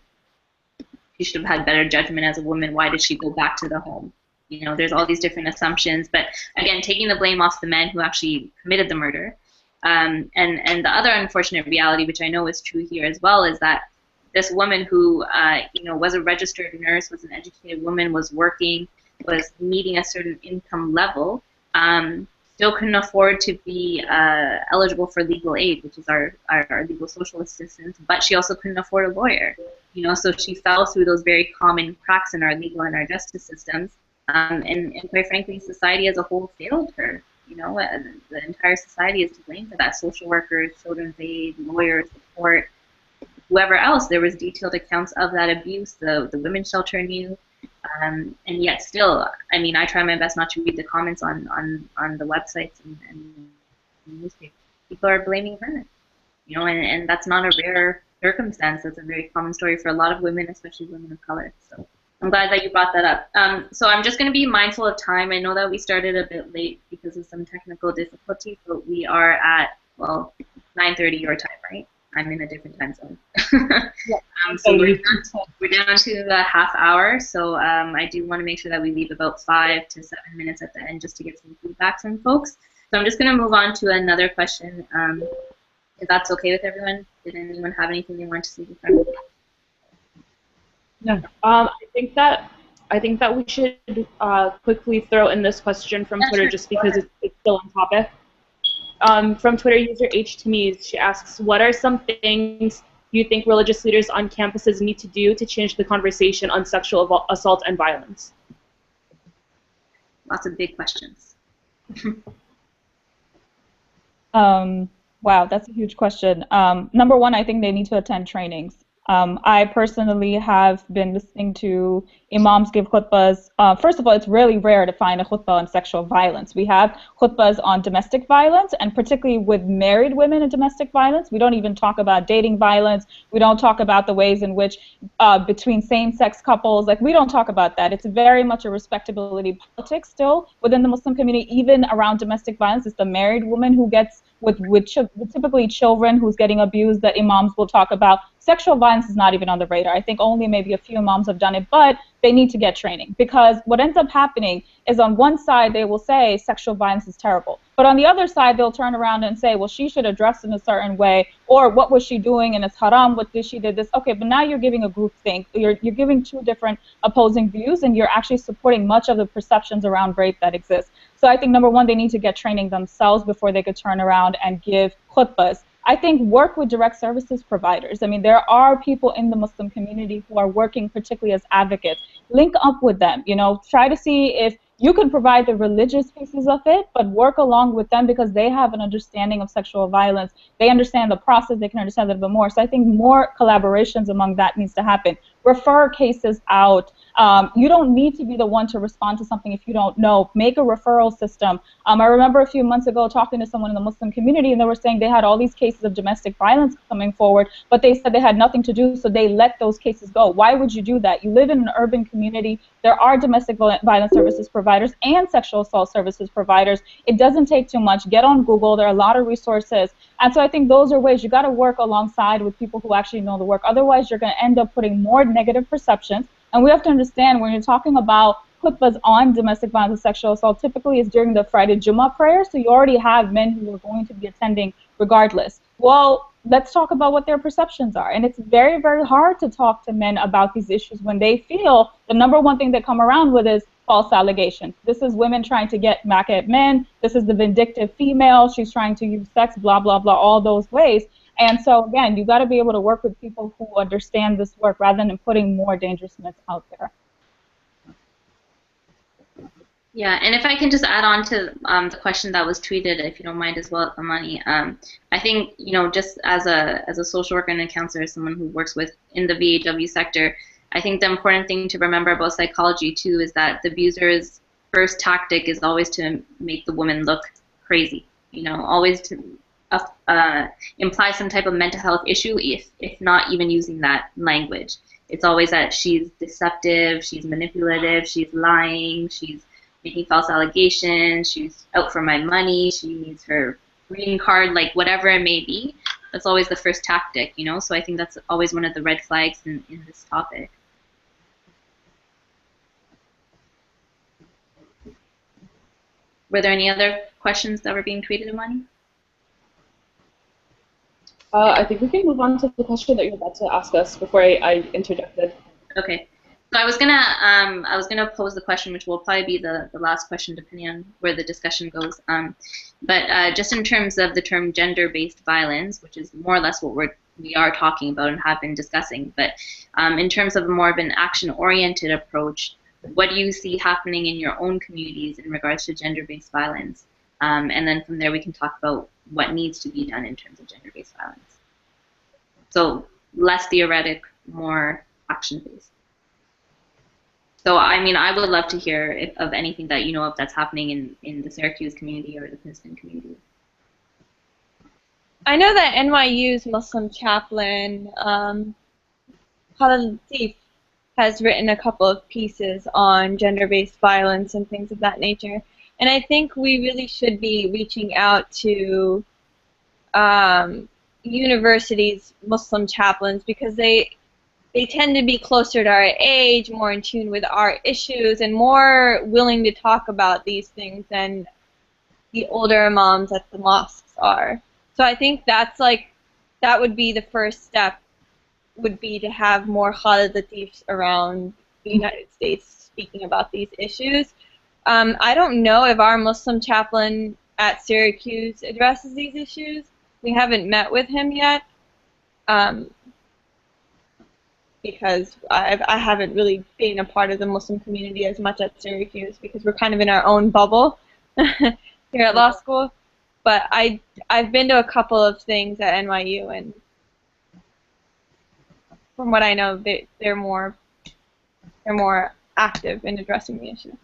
she should have had better judgment as a woman. Why did she go back to the home? There's all these different assumptions. But again, taking the blame off the men who actually committed the murder. And the other unfortunate reality, which I know is true here as well, is that this woman who, was a registered nurse, was an educated woman, was working, was meeting a certain income level, still couldn't afford to be eligible for legal aid, which is our legal social assistance, but she also couldn't afford a lawyer. So she fell through those very common cracks in our legal and our justice systems, and quite frankly, society as a whole failed her. The entire society is to blame for that. Social workers, children's aid, lawyers, support, whoever else. There was detailed accounts of that abuse. The women's shelter knew. And yet still, I try my best not to read the comments on the websites and newspapers. People are blaming her, and that's not a rare circumstance. That's a very common story for a lot of women, especially women of color. So I'm glad that you brought that up. So I'm just going to be mindful of time. I know that we started a bit late because of some technical difficulties, but we are at, 9:30 your time, right? I'm in a different time zone. So we're down to a half hour, so I do want to make sure that we leave about 5 to 7 minutes at the end just to get some feedback from folks. So I'm just going to move on to another question, if that's okay with everyone. Did anyone have anything they want to say before? No. I think that we should quickly throw in this question from Twitter just because it's still on topic. From Twitter user H2Mees, she asks, what are some things you think religious leaders on campuses need to do to change the conversation on sexual assault and violence? Lots of big questions. Wow, that's a huge question. Number one, I think they need to attend trainings. I personally have been listening to imams give khutbahs. First of all, it's really rare to find a khutbah on sexual violence. We have khutbahs on domestic violence, and particularly with married women and domestic violence. We don't even talk about dating violence. We don't talk about the ways in which between same-sex couples, we don't talk about that. It's very much a respectability politics still within the Muslim community, even around domestic violence. It's the married woman who gets, with typically children who's getting abused, that imams will talk about. Sexual violence is not even on the radar. I think only maybe a few imams have done it, but they need to get training, because what ends up happening is on one side they will say sexual violence is terrible, but on the other side they'll turn around and say, well, she should have dressed in a certain way, or what was she doing and it's haram, what did she did this. Okay, but now you're giving a group think. You're giving 2 different opposing views, and you're actually supporting much of the perceptions around rape that exist. So I think number one, they need to get training themselves before they could turn around and give khutbahs. I think work with direct services providers. There are people in the Muslim community who are working particularly as advocates. Link up with them, try to see if you can provide the religious pieces of it, but work along with them because they have an understanding of sexual violence. They understand the process, they can understand it a bit more. So I think more collaborations among that needs to happen. refer cases out. You don't need to be the one to respond to something if you don't know. Make a referral system. I remember a few months ago talking to someone in the Muslim community, and they were saying they had all these cases of domestic violence coming forward, but they said they had nothing to do, so they let those cases go. Why would you do that? You live in an urban community. There are domestic violence services providers and sexual assault services providers. It doesn't take too much. Get on Google. There are a lot of resources. And so I think those are ways you got to work alongside with people who actually know the work. Otherwise, you're going to end up putting more negative perceptions. And we have to understand when you're talking about khutbahs on domestic violence and sexual assault, typically it's during the Friday Jummah prayer, so you already have men who are going to be attending regardless. Well, let's talk about what their perceptions are. And it's very, very hard to talk to men about these issues when they feel the number one thing they come around with is false allegations. This is women trying to get back at men. This is the vindictive female. She's trying to use sex, blah, blah, blah, all those ways. And so, again, you got to be able to work with people who understand this work rather than putting more dangerous myths out there. Yeah, and if I can just add on to the question that was tweeted, if you don't mind as well, Amani, I think, you know, just as a social worker and a counselor, someone who works in the VAW sector, I think the important thing to remember about psychology too is that the abuser's first tactic is always to make the woman look crazy, you know, always to imply some type of mental health issue, if not even using that language. It's always that she's deceptive, she's manipulative, she's lying, she's making false allegations, she's out for my money, she needs her green card, like whatever it may be. That's always the first tactic, you know, so I think that's always one of the red flags in this topic. Were there any other questions that were being tweeted, Amani? I think we can move on to the question that you're about to ask us before I interjected. Okay. So I was gonna pose the question, which will probably be the last question, depending on where the discussion goes. But just in terms of the term gender-based violence, which is more or less what we are talking about and have been discussing, but in terms of more of an action-oriented approach, what do you see happening in your own communities in regards to gender-based violence? And then from there we can talk about what needs to be done in terms of gender-based violence. So less theoretic, more action-based. So, I mean, I would love to hear of anything that you know of that's happening in the Syracuse community or the Princeton community. I know that NYU's Muslim chaplain, Khalid Latif, has written a couple of pieces on gender-based violence and things of that nature. And I think we really should be reaching out to universities' Muslim chaplains because they tend to be closer to our age, more in tune with our issues, and more willing to talk about these things than the older imams at the mosques are. So I think that would be the first step, would be to have more Khalid Latifs around the United States speaking about these issues. I don't know if our Muslim chaplain at Syracuse addresses these issues. We haven't met with him yet. Because I haven't really been a part of the Muslim community as much at Syracuse because we're kind of in our own bubble here at law school. But I've been to a couple of things at NYU, and from what I know, they're more active in addressing the issue.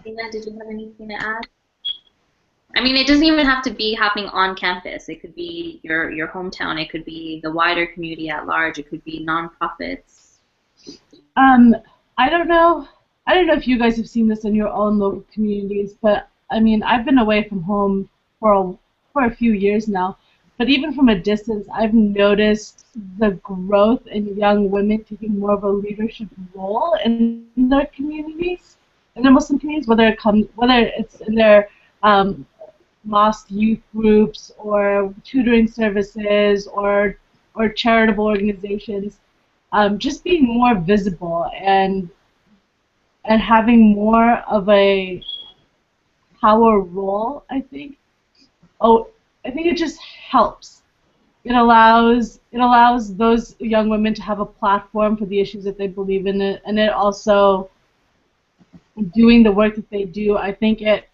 Ina, did you have anything to add? I mean, it doesn't even have to be happening on campus. It could be your hometown. It could be the wider community at large. It could be nonprofits. I don't know if you guys have seen this in your own local communities, but I mean, I've been away from home for a few years now. But even from a distance, I've noticed the growth in young women taking more of a leadership role in their communities, in their Muslim communities, whether it's in their mosque youth groups or tutoring services or charitable organizations, just being more visible and having more of a power role, I think. I think it just helps. It allows those young women to have a platform for the issues that they believe in, and it also, doing the work that they do, I think it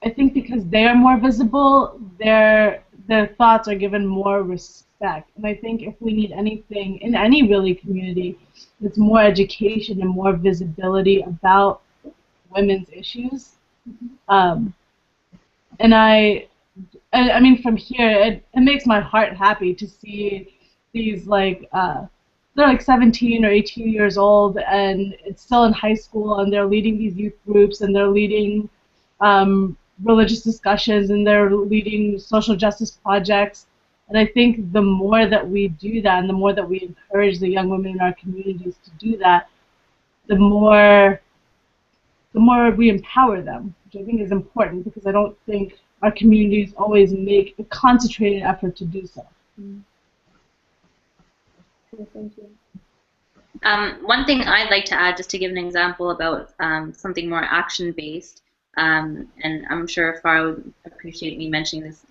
I think because they are more visible, their thoughts are given more respect. And I think if we need anything in any really community, it's more education and more visibility about women's issues. And I mean, from here, it makes my heart happy to see these, like, they're like 17 or 18 years old, and it's still in high school, and they're leading these youth groups, and they're leading religious discussions, and they're leading social justice projects. And I think the more that we do that, and the more that we encourage the young women in our communities to do that, the more we empower them, which I think is important, because I don't think our communities always make a concentrated effort to do so. Thank you. One thing I'd like to add, just to give an example about something more action-based, and I'm sure Farah would appreciate me mentioning this.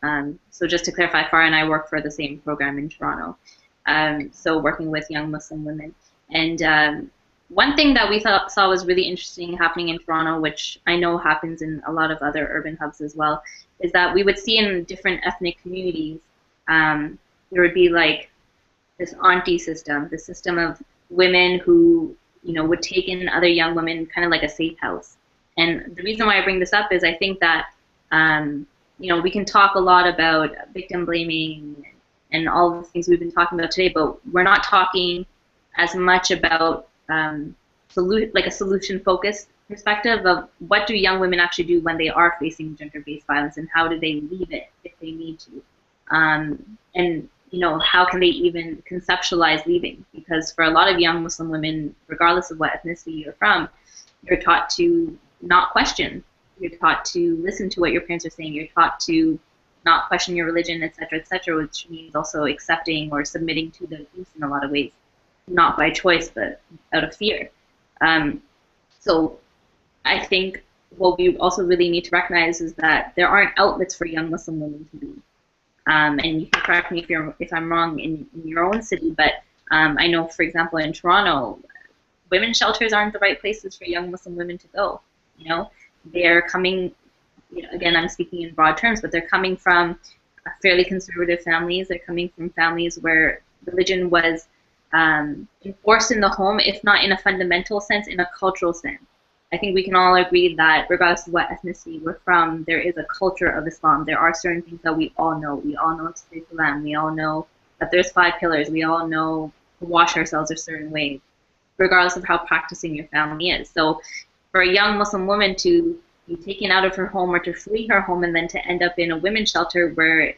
So just to clarify, Farah and I work for the same program in Toronto, so working with young Muslim women. And one thing that we saw was really interesting happening in Toronto, which I know happens in a lot of other urban hubs as well, is that we would see in different ethnic communities, there would be like this auntie system, the system of women who, you know, would take in other young women kind of like a safe house. And the reason why I bring this up is I think that, you know, we can talk a lot about victim blaming and all the things we've been talking about today, but we're not talking as much about like a solution-focused perspective of what do young women actually do when they are facing gender-based violence, and how do they leave it if they need to, and you know, how can they even conceptualize leaving? Because for a lot of young Muslim women, regardless of what ethnicity you're from, you're taught to not question. You're taught to listen to what your parents are saying. You're taught to not question your religion, etc., which means also accepting or submitting to the abuse in a lot of ways, not by choice, but out of fear. So I think what we also really need to recognize is that there aren't outlets for young Muslim women to be. And you can correct me if I'm wrong in your own city, but I know, for example, in Toronto, women's shelters aren't the right places for young Muslim women to go. You know, they're coming, you know, again, I'm speaking in broad terms, but they're coming from fairly conservative families. They're coming from families where religion was enforced in the home, if not in a fundamental sense, in a cultural sense. I think we can all agree that regardless of what ethnicity we're from, there is a culture of Islam. There are certain things that we all know. We all know to say salam. We all know that there's 5 pillars. We all know to wash ourselves a certain way, regardless of how practicing your family is. So for a young Muslim woman to be taken out of her home or to flee her home and then to end up in a women's shelter where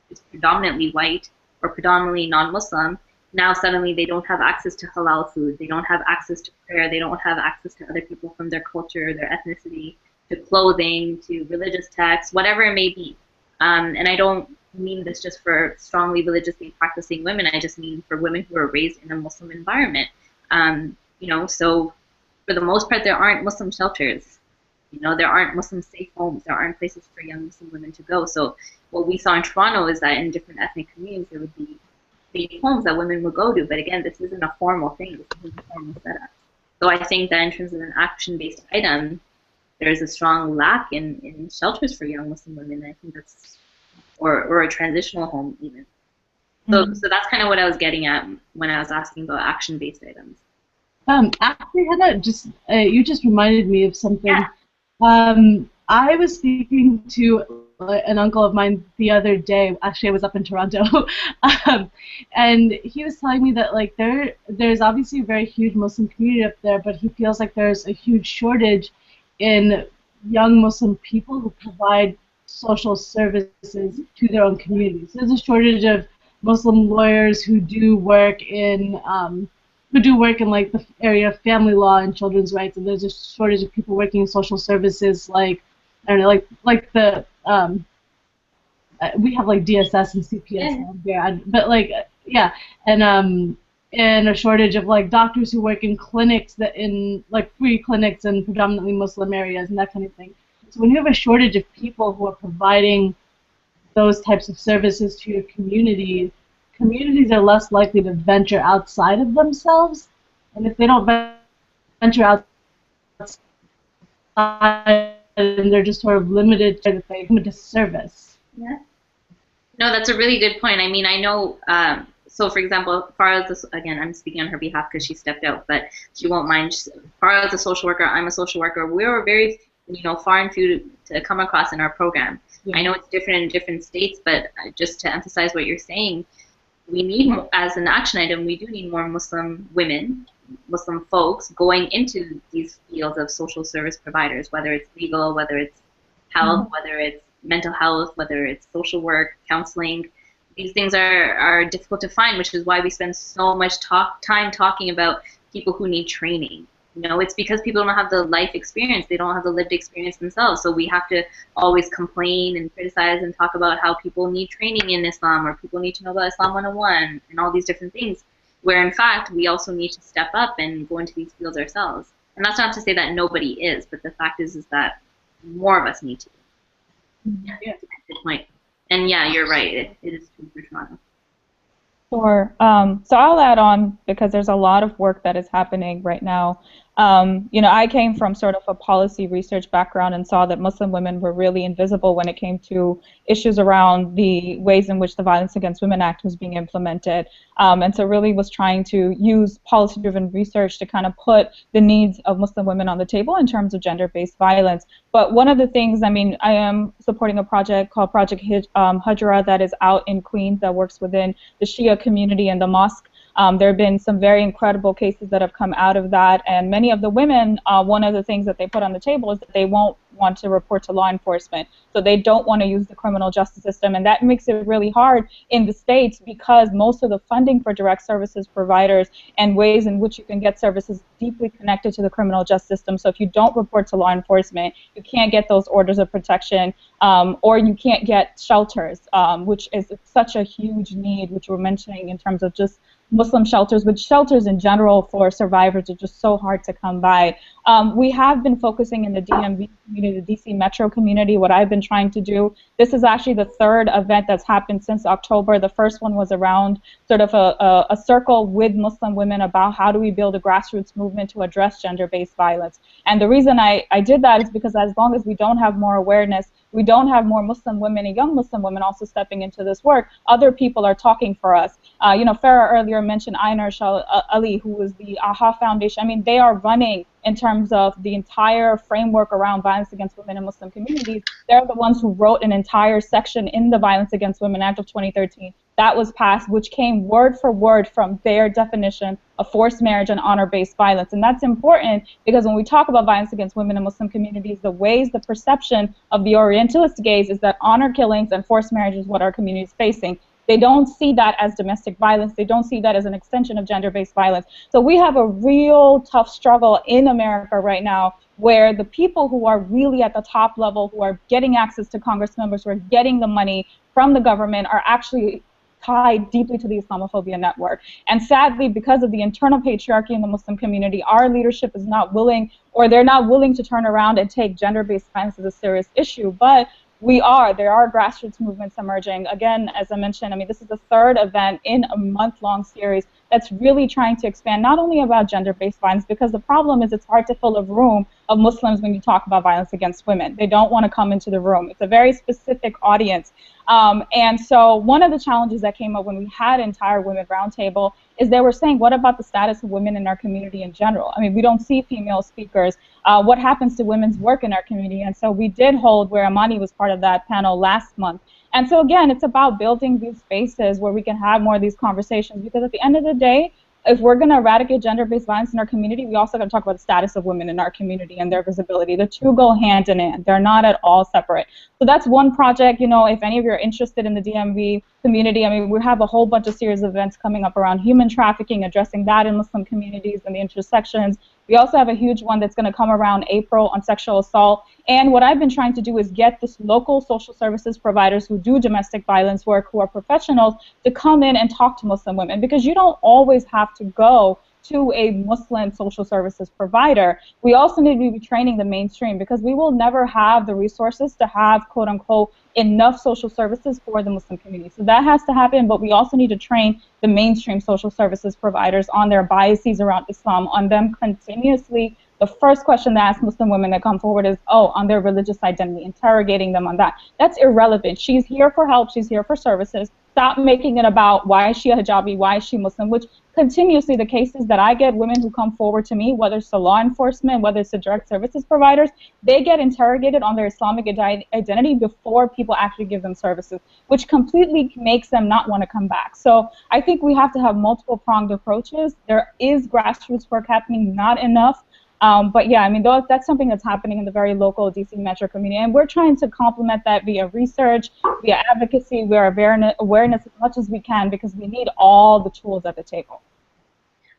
it's predominantly white or predominantly non-Muslim, now suddenly they don't have access to halal food, they don't have access to prayer, they don't have access to other people from their culture, their ethnicity, to clothing, to religious texts, whatever it may be. And I don't mean this just for strongly religiously practicing women, I just mean for women who are raised in a Muslim environment. You know, so for the most part, there aren't Muslim shelters. You know, there aren't Muslim safe homes. There aren't places for young Muslim women to go. So what we saw in Toronto is that in different ethnic communities, there would be safe homes that women would go to. But again, this isn't a formal thing. This isn't a formal setup. So I think that in terms of an action-based item, there's a strong lack in shelters for young Muslim women. I think that's, or a transitional home even. So that's kind of what I was getting at when I was asking about action-based items. Actually, Hannah, you just reminded me of something. Yeah. I was speaking to an uncle of mine the other day. Actually, I was up in Toronto, and he was telling me that like there's obviously a very huge Muslim community up there, but he feels like there's a huge shortage in young Muslim people who provide social services to their own communities. There's a shortage of Muslim lawyers who do work in like the area of family law and children's rights, and there's a shortage of people working in social services, like I don't know, like the we have like DSS and CPS here, but like yeah, and a shortage of like doctors who work in clinics in like free clinics in predominantly Muslim areas and that kind of thing. So when you have a shortage of people who are providing those types of services to your community, communities are less likely to venture outside of themselves, and if they don't venture outside and they're just sort of limited to the service. Yeah. No, that's a really good point. I mean, I know, so for example, Farah's, again, I'm speaking on her behalf because she stepped out, but she won't mind. Farah's a social worker, I'm a social worker. We were very, far and few to come across in our program. Yeah. I know it's different in different states, but just to emphasize what you're saying, we need, as an action item, we do need more Muslim women, Muslim folks going into these fields of social service providers, whether it's legal, whether it's health, whether it's mental health, whether it's social work, counseling. These things are difficult to find, which is why we spend so much time talking about people who need training. It's because people don't have the life experience. They don't have the lived experience themselves. So we have to always complain and criticize and talk about how people need training in Islam, or people need to know about Islam 101 and all these different things, where in fact we also need to step up and go into these fields ourselves. And that's not to say that nobody is, but the fact is that more of us need to. Yeah, that's a good point. And yeah, you're right. It is true for Toronto. Sure. So I'll add on, because there's a lot of work that is happening right now. I came from sort of a policy research background and saw that Muslim women were really invisible when it came to issues around the ways in which the Violence Against Women Act was being implemented. And so really was trying to use policy-driven research to kind of put the needs of Muslim women on the table in terms of gender-based violence. But one of the things, I am supporting a project called Project Hijab that is out in Queens that works within the Shia community and the mosque. There have been some very incredible cases that have come out of that, and many of the women, one of the things that they put on the table is that they won't want to report to law enforcement. So they don't want to use the criminal justice system, and that makes it really hard in the States because most of the funding for direct services providers and ways in which you can get services deeply connected to the criminal justice system. So if you don't report to law enforcement, you can't get those orders of protection, or you can't get shelters, which is such a huge need, which we're mentioning in terms of just Muslim shelters, but shelters in general for survivors are just so hard to come by. We have been focusing in the DMV community, the DC Metro community, what I've been trying to do. This is actually the third event that's happened since October. The first one was around sort of a circle with Muslim women about how do we build a grassroots movement to address gender-based violence. And the reason I did that is because as long as we don't have more awareness, we don't have more Muslim women and young Muslim women also stepping into this work, other people are talking for us. Farah earlier mentioned Ainar Shah Ali, who was the AHA Foundation. They are running in terms of the entire framework around violence against women in Muslim communities. They're the ones who wrote an entire section in the Violence Against Women Act of 2013 that was passed, which came word for word from their definition of forced marriage and honor-based violence. And that's important because when we talk about violence against women in Muslim communities, the perception of the Orientalist gaze is that honor killings and forced marriage is what our community is facing. They don't see that as domestic violence. They don't see that as an extension of gender-based violence. So we have a real tough struggle in America right now where the people who are really at the top level, who are getting access to Congress members, who are getting the money from the government, are actually tied deeply to the Islamophobia network. And sadly, because of the internal patriarchy in the Muslim community, our leadership is not willing, or they're not willing to turn around and take gender-based violence as a serious issue. But there are grassroots movements emerging. Again, as I mentioned, this is the third event in a month-long series that's really trying to expand not only about gender-based violence, because the problem is it's hard to fill a room of Muslims when you talk about violence against women. They don't want to come into the room. It's a very specific audience. And so one of the challenges that came up when we had entire women roundtable is they were saying, what about the status of women in our community in general? We don't see female speakers. What happens to women's work in our community? And so we did hold, where Amani was part of that panel last month. And so again, it's about building these spaces where we can have more of these conversations, because at the end of the day, if we're going to eradicate gender-based violence in our community, we also got to talk about the status of women in our community and their visibility. The two go hand in hand. They're not at all separate. So that's one project. If any of you are interested in the DMV community, we have a whole bunch of series of events coming up around human trafficking, addressing that in Muslim communities and the intersections. We also have a huge one that's going to come around April on sexual assault. And what I've been trying to do is get this local social services providers who do domestic violence work, who are professionals, to come in and talk to Muslim women, because you don't always have to go to a Muslim social services provider. We also need to be training the mainstream, because we will never have the resources to have, quote unquote, enough social services for the Muslim community. So that has to happen, but we also need to train the mainstream social services providers on their biases around Islam, on them continuously the first question they ask Muslim women that come forward is, oh, on their religious identity, interrogating them on that. That's irrelevant. She's here for help. She's here for services. Stop making it about why is she a hijabi, why is she Muslim, which continuously the cases that I get, women who come forward to me, whether it's the law enforcement, whether it's the direct services providers, they get interrogated on their Islamic identity before people actually give them services, which completely makes them not want to come back. So I think we have to have multiple pronged approaches. There is grassroots work happening, not enough. But yeah, I mean, that's something that's happening in the very local DC metro community, and we're trying to complement that via research, via advocacy, via awareness as much as we can, because we need all the tools at the table.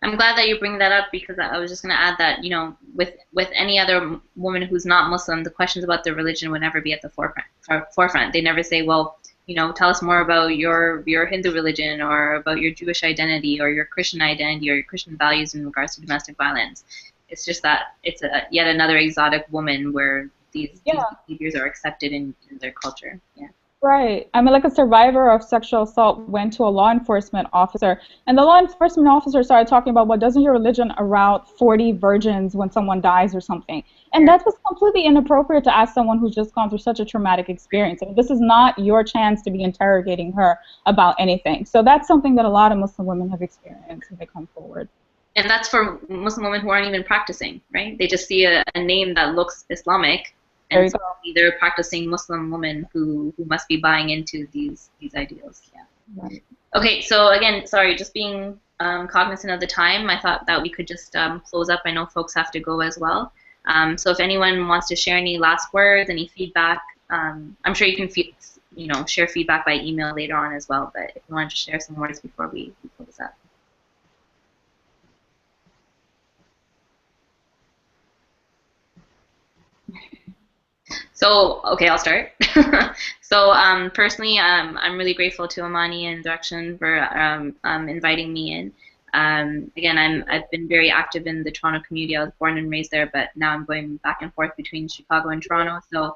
I'm glad that you bring that up, because I was just going to add that, you know, with any other woman who's not Muslim, the questions about their religion would never be at the forefront. They never say, well, you know, tell us more about your Hindu religion, or about your Jewish identity, or your Christian identity, or your Christian values in regards to domestic violence. It's just that it's yet another exotic woman where these behaviors are accepted in their culture. Yeah. Right. I mean, like a survivor of sexual assault went to a law enforcement officer, and the law enforcement officer started talking about, well, doesn't your religion allow 40 virgins when someone dies or something? And that was completely inappropriate to ask someone who's just gone through such a traumatic experience. I mean, this is not your chance to be interrogating her about anything. So that's something that a lot of Muslim women have experienced when they come forward. And that's for Muslim women who aren't even practicing, right? They just see a name that looks Islamic, and so they're a practicing Muslim woman who must be buying into these ideals. Yeah. Right. Okay, so again, sorry, just being cognizant of the time, I thought that we could just close up. I know folks have to go as well. So if anyone wants to share any last words, any feedback, I'm sure you can share feedback by email later on as well. But if you want to share some words before we close up. So, okay, I'll start. So, personally, I'm really grateful to Amani and Direction for inviting me in. Again, I've been very active in the Toronto community. I was born and raised there, but now I'm going back and forth between Chicago and Toronto. So,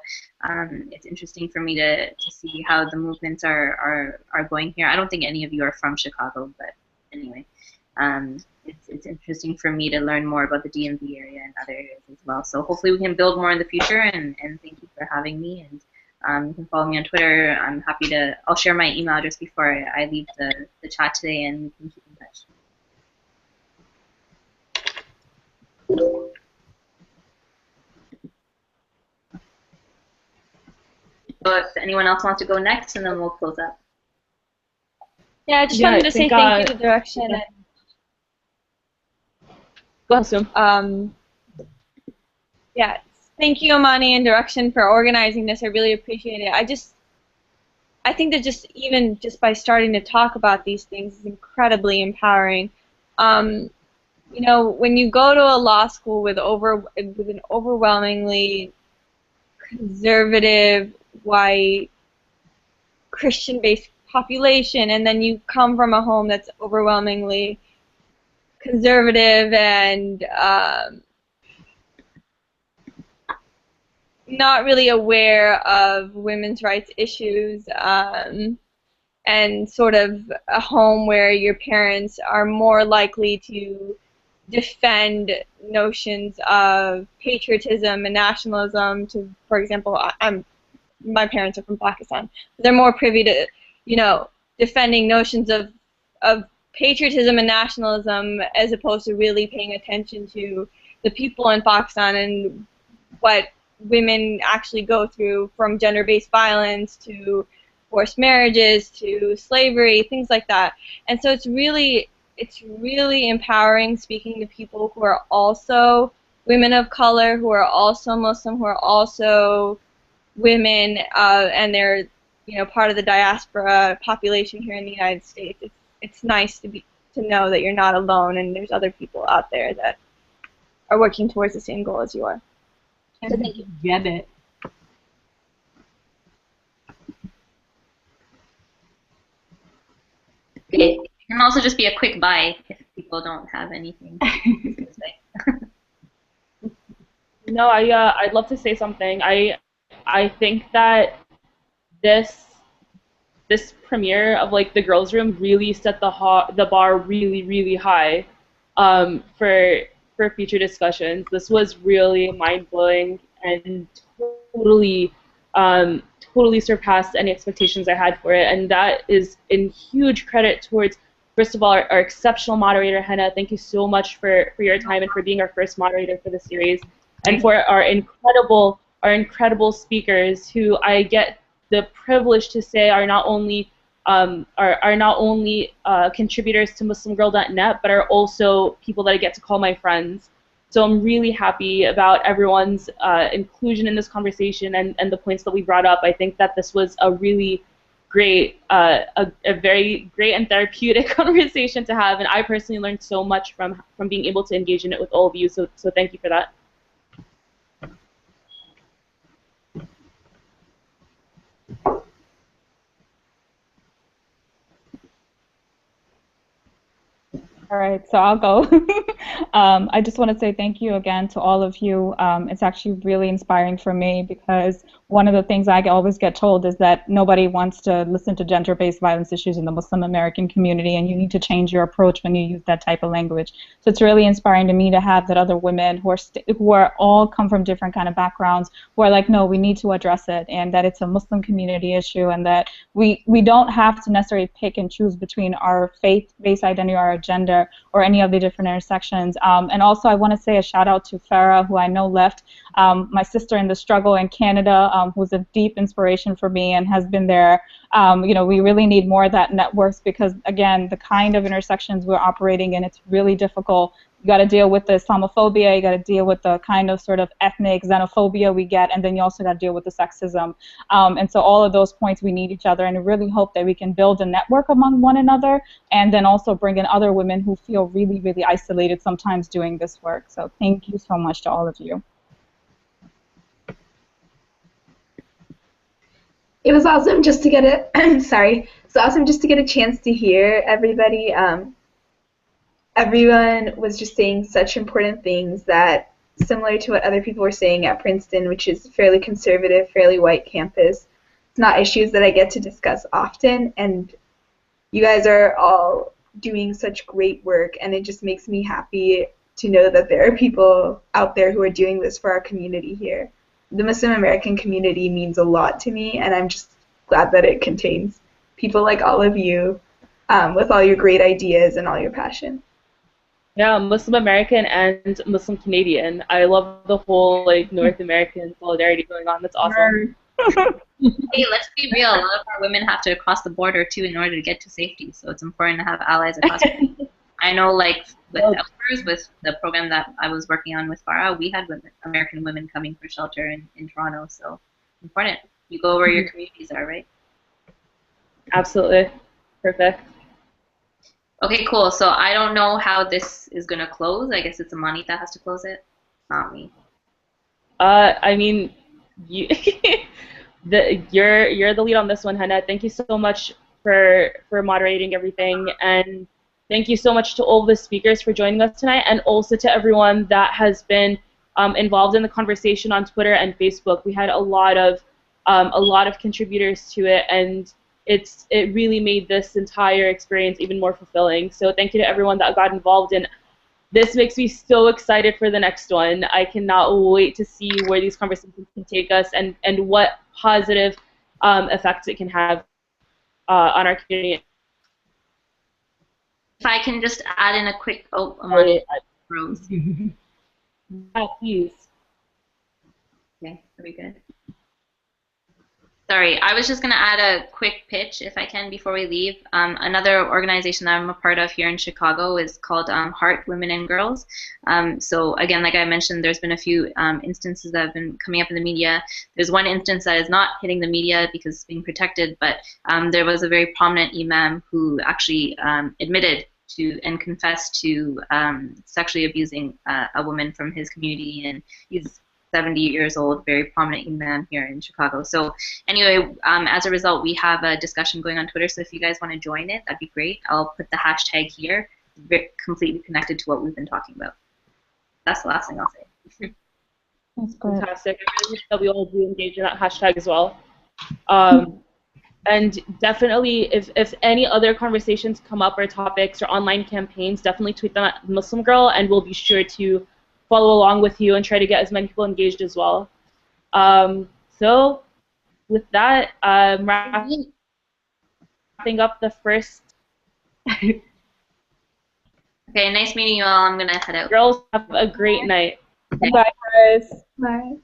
it's interesting for me to see how the movements are going here. I don't think any of you are from Chicago, but anyway. It's interesting for me to learn more about the DMV area and other areas as well. So hopefully we can build more in the future, and thank you for having me. And you can follow me on Twitter. I'm happy to, I'll share my email address before I leave the chat today, and we can keep in touch. So if anyone else wants to go next, and then we'll close up. Yeah, I just wanted to say thank you to Direction. Yeah. Go ahead, Yeah, thank you, Amani and Direction, for organizing this. I really appreciate it. I think that just by starting to talk about these things is incredibly empowering. You know, when you go to a law school with an overwhelmingly conservative, white, Christian-based population, and then you come from a home that's overwhelmingly conservative and not really aware of women's rights issues, and sort of a home where your parents are more likely to defend notions of patriotism and nationalism. To, for example, my parents are from Pakistan. They're more privy to, you know, defending notions of patriotism and nationalism, as opposed to really paying attention to the people in Pakistan and what women actually go through, from gender-based violence to forced marriages to slavery, things like that. And so it's really empowering speaking to people who are also women of color, who are also Muslim, who are also women, and they're, you know, part of the diaspora population here in the United States. It's nice to know that you're not alone, and there's other people out there that are working towards the same goal as you are. So thank you. Get it. It can also just be a quick bye if people don't have anything to say. No, I'd love to say something. I think that this premiere of like the girls' room really set the bar really, really high for for future discussions. This was really mind-blowing and totally, totally surpassed any expectations I had for it. And that is in huge credit towards, first of all, our exceptional moderator, Henna. Thank you so much for your time and for being our first moderator for the series. And for our incredible speakers who I get the privilege to say are not only contributors to MuslimGirl.net, but are also people that I get to call my friends. So I'm really happy about everyone's inclusion in this conversation and the points that we brought up. I think that this was a really great, a very great and therapeutic conversation to have, and I personally learned so much from being able to engage in it with all of you. So thank you for that. All right, so I'll go. I just want to say thank you again to all of you. It's actually really inspiring for me because one of the things I always get told is that nobody wants to listen to gender-based violence issues in the Muslim American community, and you need to change your approach when you use that type of language. So it's really inspiring to me to have that other women who are all come from different kind of backgrounds who are like, no, we need to address it, and that it's a Muslim community issue, and that we don't have to necessarily pick and choose between our faith-based identity or our gender or any of the different intersections. And also I want to say a shout out to Farah, who I know left, my sister in the struggle in Canada, who's a deep inspiration for me and has been there. You know, we really need more of that networks because, again, the kind of intersections we're operating in, it's really difficult. You got to deal with the Islamophobia, you got to deal with the kind of sort of ethnic xenophobia we get, and then you also got to deal with the sexism. And so all of those points we need each other, and I really hope that we can build a network among one another and then also bring in other women who feel really, really isolated sometimes doing this work. So thank you so much to all of you. It was awesome just to get a sorry. It's awesome just to get a chance to hear everybody. Everyone was just saying such important things that, similar to what other people were saying at Princeton, which is a fairly conservative, fairly white campus, it's not issues that I get to discuss often, and you guys are all doing such great work, and it just makes me happy to know that there are people out there who are doing this for our community here. The Muslim American community means a lot to me, and I'm just glad that it contains people like all of you with all your great ideas and all your passion. Yeah, Muslim American and Muslim Canadian. I love the whole like North American solidarity going on. That's awesome. Hey, let's be real. A lot of our women have to cross the border too in order to get to safety. So it's important to have allies across. I know, like with Elders, with the program that I was working on with Farah, we had American women coming for shelter in Toronto. So important. You go where your communities are, right? Absolutely. Perfect. Okay, cool. So I don't know how this is going to close. I guess it's Amani that has to close it, not me. I mean, you're the lead on this one, Henna. Thank you so much for moderating everything, and thank you so much to all the speakers for joining us tonight, and also to everyone that has been involved in the conversation on Twitter and Facebook. We had a lot of contributors to it, and it really made this entire experience even more fulfilling. So thank you to everyone that got involved, and this makes me so excited for the next one. I cannot wait to see where these conversations can take us and what positive effects it can have on our community. If I can just add in a quick, Amani froze. Yeah, please. Okay, are we good? Sorry, I was just going to add a quick pitch, if I can, before we leave. Another organization that I'm a part of here in Chicago is called Heart, Women and Girls. So again, like I mentioned, there's been a few instances that have been coming up in the media. There's one instance that is not hitting the media because it's being protected, but there was a very prominent imam who actually admitted to and confessed to sexually abusing a woman from his community, and he's 70 years old, very prominent imam here in Chicago. So anyway, as a result, we have a discussion going on Twitter, so if you guys want to join it, that'd be great. I'll put the hashtag here, completely connected to what we've been talking about. That's the last thing I'll say. That's great. Fantastic. I really wish that we all do engage in that hashtag as well. And definitely, if any other conversations come up or topics or online campaigns, definitely tweet them at MuslimGirl, and we'll be sure to follow along with you and try to get as many people engaged as well. So with that, wrapping up the first. Okay, nice meeting you all. I'm gonna head out. Girls, have a great night. Bye, guys. Bye.